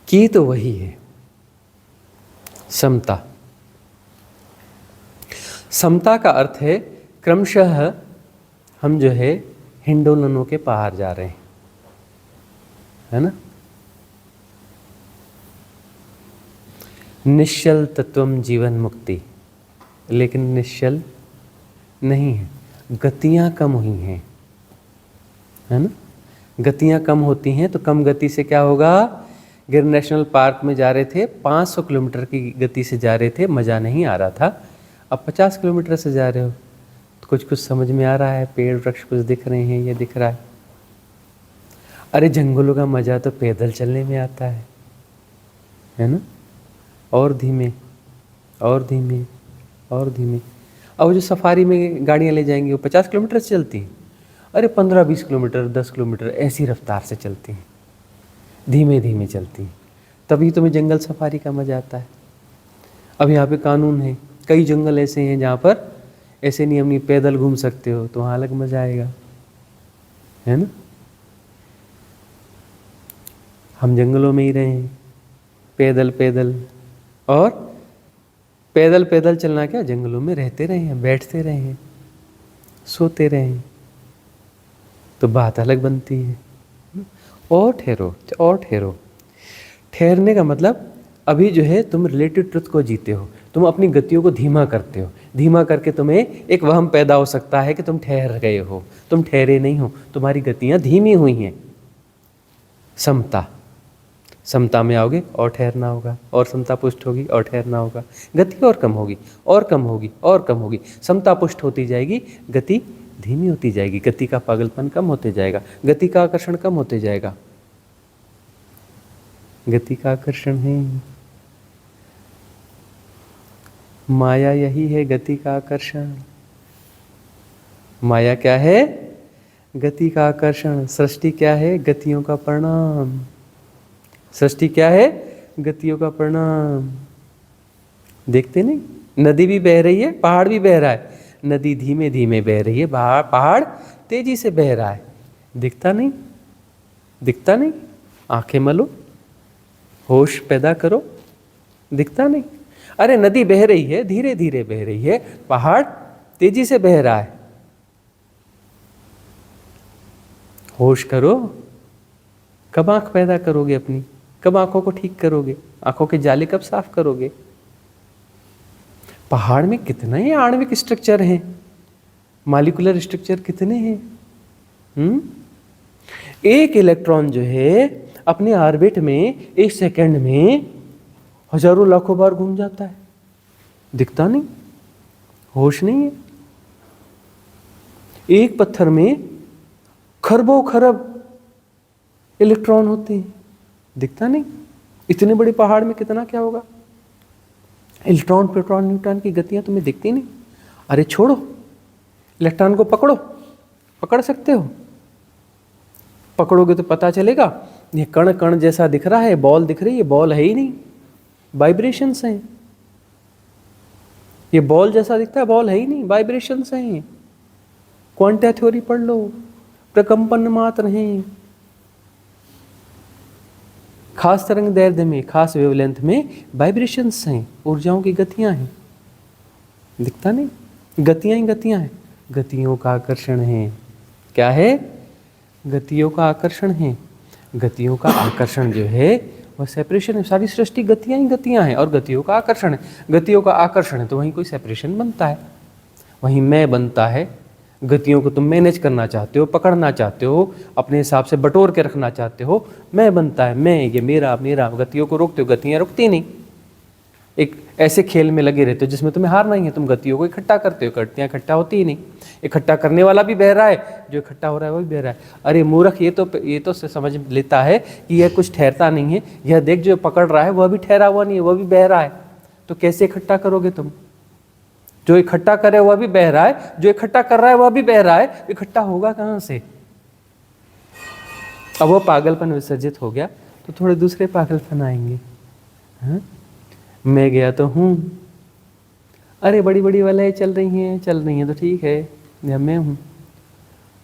कि तो वही है समता। समता का अर्थ है क्रमशः हम जो है हिंडोलनों के पार जा रहे हैं, है ना। निश्चल तत्वम जीवन मुक्ति, लेकिन निश्चल नहीं है, गतियां कम हुई हैं, है ना। गतियां कम होती हैं तो कम गति से क्या होगा? गिर नेशनल पार्क में जा रहे थे, 500 किलोमीटर की गति से जा रहे थे, मज़ा नहीं आ रहा था। अब 50 किलोमीटर से जा रहे हो तो कुछ कुछ समझ में आ रहा है, पेड़ वृक्ष कुछ दिख रहे हैं, ये दिख रहा है। अरे जंगलों का मज़ा तो पैदल चलने में आता है ना। और धीमे और धीमे और धीमे। अब जो सफारी में गाड़ियाँ ले जाएंगी वो 50 किलोमीटर से चलती हैं, अरे 15-20 किलोमीटर 10 किलोमीटर ऐसी रफ्तार से चलती हैं, धीमे धीमे चलती हैं। तभी तुम्हें जंगल सफारी का मज़ा आता है। अब यहाँ पे कानून है, कई जंगल ऐसे हैं जहाँ पर ऐसे नियम नहीं, पैदल घूम सकते हो, तो वहाँ अलग मज़ा आएगा, है ना। हम जंगलों में ही रहे हैं, पैदल पैदल, और पैदल पैदल चलना क्या, जंगलों में रहते रहे हैं, बैठते रहे हैं, सोते रहे हैं, तो बात अलग बनती है। और ठहरो और ठहरो। ठहरने का मतलब अभी जो है तुम रिलेटिव ट्रुथ को जीते हो, तुम अपनी गतियों को धीमा करते हो। धीमा करके तुम्हें एक वहम पैदा हो सकता है कि तुम ठहर गए हो, तुम ठहरे नहीं हो, तुम्हारी गतियां धीमी हुई हैं। समता, समता में आओगे और ठहरना होगा, और समता पुष्ट होगी और ठहरना होगा, गति और कम होगी और कम होगी और कम होगी। समता पुष्ट होती जाएगी, गति धीमी होती जाएगी, गति का पागलपन कम होते जाएगा, गति का आकर्षण कम होते जाएगा। गति का आकर्षण है माया, यही है गति का आकर्षण। माया क्या है? गति का आकर्षण। सृष्टि क्या है? गतियों का परिणाम। सृष्टि क्या है? गतियों का परिणाम। देखते नहीं, नदी भी बह रही है, पहाड़ भी बह रहा है। नदी धीमे धीमे बह रही है, पहाड़ तेजी से बह रहा है। दिखता नहीं? दिखता नहीं? आंखें मलो, होश पैदा करो, दिखता नहीं? अरे नदी बह रही है, धीरे धीरे बह रही है, पहाड़ तेजी से बह रहा है। होश करो। कब आंख पैदा करोगे अपनी? कब आंखों को ठीक करोगे? आंखों के जाले कब साफ करोगे? पहाड़ में कितने ही आणविक स्ट्रक्चर हैं, मॉलिक्यूलर स्ट्रक्चर कितने हैं। एक इलेक्ट्रॉन जो है अपने ऑर्बिट में 1 सेकंड में हजारों लाखों बार घूम जाता है, दिखता नहीं? होश नहीं है। एक पत्थर में खरबों खरब इलेक्ट्रॉन होते हैं, दिखता नहीं? इतने बड़े पहाड़ में कितना क्या होगा? इलेक्ट्रॉन, प्रोटॉन, न्यूट्रॉन की गतियां तुम्हें दिखती नहीं? अरे छोड़ो, इलेक्ट्रॉन को पकड़ो, पकड़ सकते हो? पकड़ोगे तो पता चलेगा ये कण कण जैसा दिख रहा है, बॉल दिख रही है, बॉल है ही नहीं, वाइब्रेशंस हैं। ये बॉल जैसा दिखता है, बॉल है ही नहीं, वाइब्रेशंस हैं। क्वांटा थ्योरी पढ़ लो, प्रकंपन मात्र हैं। खास तरंग दैर्ध्य में, खास वेवलेंथ में वाइब्रेशंस हैं, ऊर्जाओं की गतियां हैं, दिखता नहीं? गतियां ही गतियां हैं। गतियों का आकर्षण है। क्या है? गतियों का आकर्षण है। गतियों का आकर्षण जो है वह सेपरेशन है। सारी सृष्टि गतियां ही गतियां हैं और गतियों का आकर्षण है। गतियों का आकर्षण है तो वहीं कोई सेपरेशन बनता है, वहीं मैं बनता है। गतियों को तुम मैनेज करना चाहते हो, पकड़ना चाहते हो, अपने हिसाब से बटोर के रखना चाहते हो, मैं बनता है, मैं, ये मेरा मेरा। गतियों को रोकते हो, गतियां रुकती नहीं। एक ऐसे खेल में लगे रहते हो जिसमें तुम्हें हारना ही है, तुम गतियों को इकट्ठा करते हो, गतियां इकट्ठा होती ही नहीं। इकट्ठा करने वाला भी बह रहा है, जो इकट्ठा हो रहा है वो भी बह रहा है। अरे मूर्ख, ये तो समझ लेता है कि यह कुछ ठहरता नहीं है। यह देख, जो पकड़ रहा है वह भी ठहरा हुआ नहीं है, वह भी बह रहा है। तो कैसे इकट्ठा करोगे तुम? जो इकट्ठा करे वह भी बह रहा है, जो इकट्ठा कर रहा है वह भी बह रहा है, इकट्ठा होगा कहां से? अब वो पागलपन विसर्जित हो गया तो थोड़े दूसरे पागलपन आएंगे। हाँ? मैं गया तो हूँ, अरे बड़ी बड़ी वाले चल रही हैं तो ठीक है, या मैं हूँ।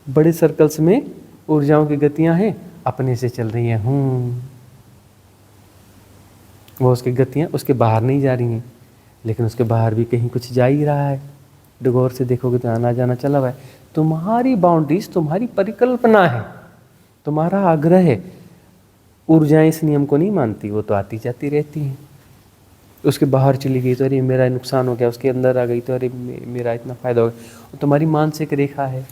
बड़े सर्कल्स में ऊर्जाओं की गतियां हैं, अपने से चल रही हैं, हूँ। वो उसकी गतियां उसके बाहर नहीं जा रही हैं, लेकिन उसके बाहर भी कहीं कुछ जा ही रहा है। गौर से देखोगे तो आना जाना चला हुआ है। तुम्हारी बाउंड्रीज, तुम्हारी परिकल्पना है, तुम्हारा आग्रह है। ऊर्जाएं इस नियम को नहीं मानती, वो तो आती जाती रहती हैं। उसके बाहर चली गई तो अरे मेरा नुकसान हो गया, उसके अंदर आ गई तो अरे मेरा इतना फायदा हो गया। तुम्हारी मानसिक रेखा है,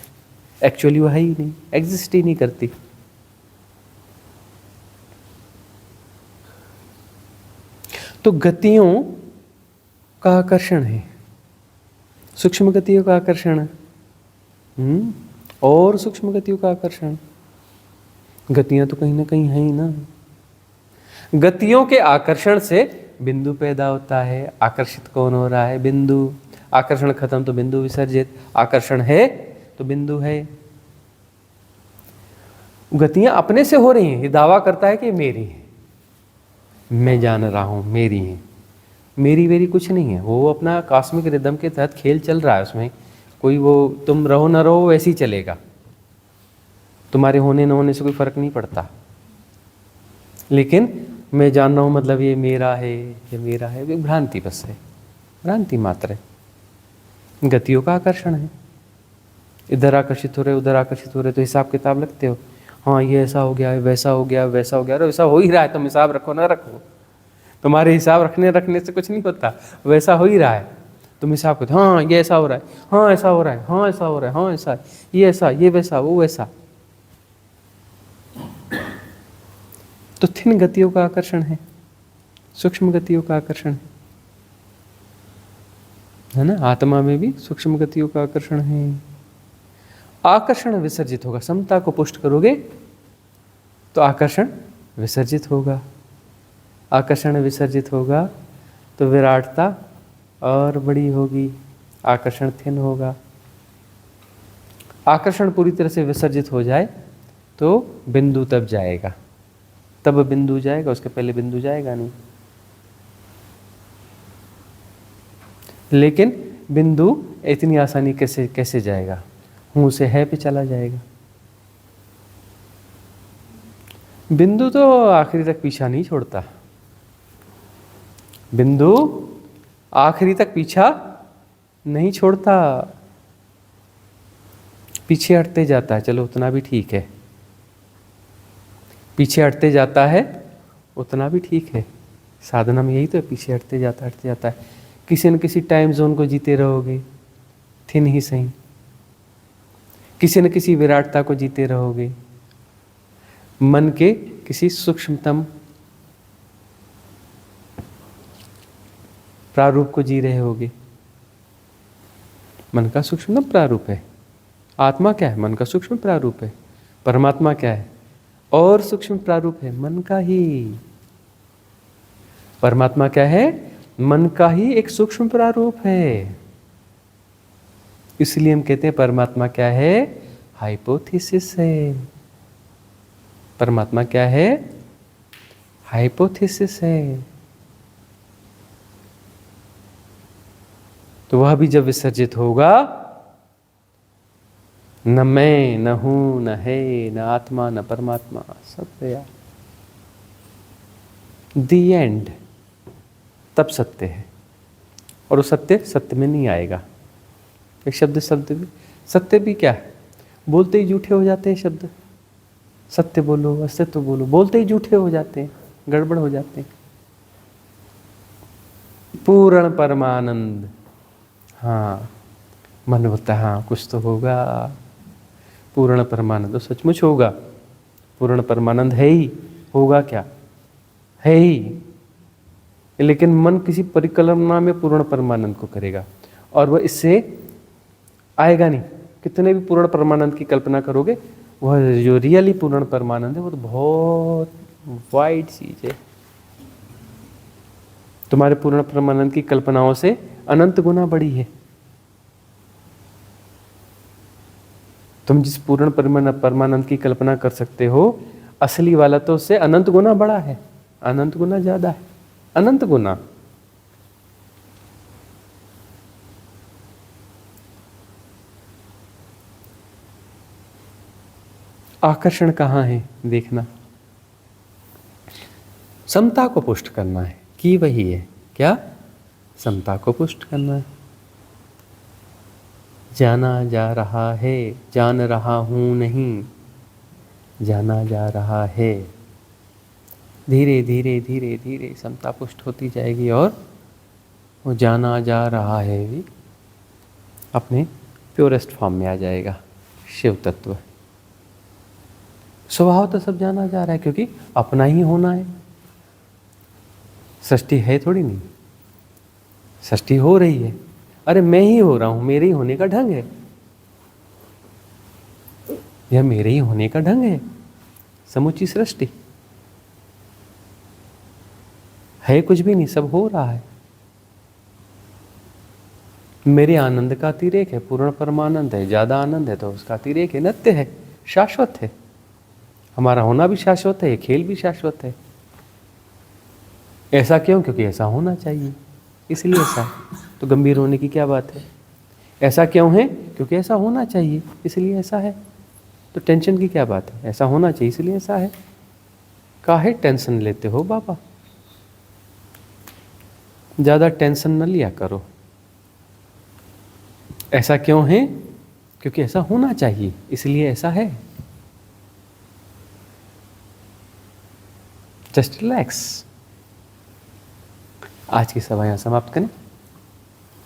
एक्चुअली वो है ही नहीं, एग्जिस्ट ही नहीं करती। तो गतियों का आकर्षण है, सूक्ष्म गतियों का आकर्षण है, और सूक्ष्म गतियों का आकर्षण। गतियां तो कहीं ना कहीं है ही ना। गतियों के आकर्षण से बिंदु पैदा होता है। आकर्षित कौन हो रहा है? बिंदु। आकर्षण खत्म तो बिंदु विसर्जित। आकर्षण है तो बिंदु है। गतियां अपने से हो रही हैं, ये दावा करता है कि मेरी है, मैं जान रहा हूं मेरी है। मेरी वेरी कुछ नहीं है, वो अपना कॉस्मिक रिदम के तहत खेल चल रहा है। उसमें कोई वो तुम रहो ना रहो वैसे ही चलेगा, तुम्हारे होने न होने से कोई फर्क नहीं पड़ता। लेकिन मैं जान रहा हूँ मतलब ये मेरा है, ये मेरा है, ये भ्रांति बस है, भ्रांति मात्र है। गतियों का आकर्षण है। इधर आकर्षित हो रहे, उधर आकर्षित हो रहे, तो हिसाब किताब लगते हो। हाँ ये ऐसा हो गया, वैसा हो गया, वैसा हो गया। अरे वैसा हो ही रहा है, तुम हिसाब रखो ना रखो। तुम्हारे हिसाब रखने से कुछ नहीं होता, वैसा हो ही रहा है। तुम हिसाब करते, हाँ ये ऐसा हो रहा है, हाँ ऐसा हो रहा है, हाँ ऐसा हो रहा है, हाँ ऐसा, ये ऐसा, ये वैसा, वो वैसा। तो थिन गतियों का आकर्षण है, सूक्ष्म गतियों का आकर्षण है ना। आत्मा में भी सूक्ष्म गतियों का आकर्षण है। आकर्षण विसर्जित होगा। समता को पुष्ट करोगे तो आकर्षण विसर्जित होगा। आकर्षण विसर्जित होगा तो विराटता और बड़ी होगी, आकर्षण थिन होगा। आकर्षण पूरी तरह से विसर्जित हो जाए तो बिंदु तब जाएगा, तब बिंदु जाएगा, उसके पहले बिंदु जाएगा नहीं। लेकिन बिंदु इतनी आसानी कैसे जाएगा? हूं से है पे चला जाएगा। बिंदु तो आखिरी तक पीछा नहीं छोड़ता। बिंदु आखिरी तक पीछा नहीं छोड़ता, पीछे हटते जाता है। चलो उतना भी ठीक है, पीछे हटते जाता है उतना भी ठीक है। साधना में यही तो है, पीछे हटते जाता है। किसी न किसी टाइम जोन को जीते रहोगे, थिन ही सही। किसी न किसी विराटता को जीते रहोगे, मन के किसी सूक्ष्मतम प्रारूप को जी रहे होगे। मन का सूक्ष्मतम प्रारूप है। आत्मा क्या है? मन का सूक्ष्म प्रारूप है। परमात्मा क्या है? और सूक्ष्म प्रारूप है, मन का ही। परमात्मा क्या है? मन का ही एक सूक्ष्म प्रारूप है। इसलिए हम कहते हैं परमात्मा क्या है? हाइपोथेसिस है। परमात्मा क्या है? हाइपोथेसिस है। तो वह भी जब विसर्जित होगा, न मैं, न हूं, न है, न आत्मा, न परमात्मा, सब गया। दी एंड। तब सत्य है। और वो सत्य में नहीं आएगा। एक शब्द भी, सत्य भी क्या है? बोलते ही झूठे हो जाते हैं शब्द। सत्य बोलो, अस्तित्व बोलो, बोलते ही झूठे हो जाते हैं, गड़बड़ हो जाते हैं। पूर्ण परमानंद, हाँ मन होता है, हाँ कुछ तो होगा। पूर्ण परमानंद तो सचमुच होगा। पूर्ण परमानंद है ही, होगा क्या? है ही। लेकिन मन किसी परिकल्पना में पूर्ण परमानंद को करेगा और वह इससे आएगा नहीं। कितने भी पूर्ण परमानंद की कल्पना करोगे, वह जो रियली पूर्ण परमानंद है वो तो बहुत वाइड चीज है। तुम्हारे पूर्ण परमानंद की कल्पनाओं से अनंत गुना बड़ी है। तुम जिस पूर्ण परमानंद की कल्पना कर सकते हो, असली वाला तो उससे अनंत गुना बड़ा है, अनंत गुना ज्यादा है, अनंत गुना। आकर्षण कहाँ है? देखना। समता को पुष्ट करना है कि वही है क्या? समता को पुष्ट करना है। जाना जा रहा है, जान रहा हूं नहीं, जाना जा रहा है। धीरे धीरे धीरे धीरे समता पुष्ट होती जाएगी और वो जाना जा रहा है भी अपने प्योरेस्ट फॉर्म में आ जाएगा। शिव तत्व स्वभाव तो सब जाना जा रहा है, क्योंकि अपना ही होना है। सृष्टि है थोड़ी नहीं, सृष्टि हो रही है। अरे मैं ही हो रहा हूं, मेरे ही होने का ढंग है, यह मेरे ही होने का ढंग है। समूची सृष्टि है कुछ भी नहीं, सब हो रहा है। मेरे आनंद का अतिरेक है, पूर्ण परमानंद है, ज्यादा आनंद है तो उसका अतिरेक है, नित्य है, शाश्वत है। हमारा होना भी शाश्वत है, ये खेल भी शाश्वत है। ऐसा क्यों? क्योंकि ऐसा होना चाहिए, इसलिए ऐसा है। तो गंभीर होने की क्या बात है? ऐसा क्यों है? क्योंकि ऐसा होना चाहिए, इसलिए ऐसा है। तो टेंशन की क्या बात है? ऐसा होना चाहिए इसलिए ऐसा है। काहे टेंशन लेते हो बाबा? ज़्यादा टेंशन न लिया करो। ऐसा क्यों है? क्योंकि ऐसा होना चाहिए, इसलिए ऐसा है। Just relax. आज की सभा यहाँ समाप्त करें।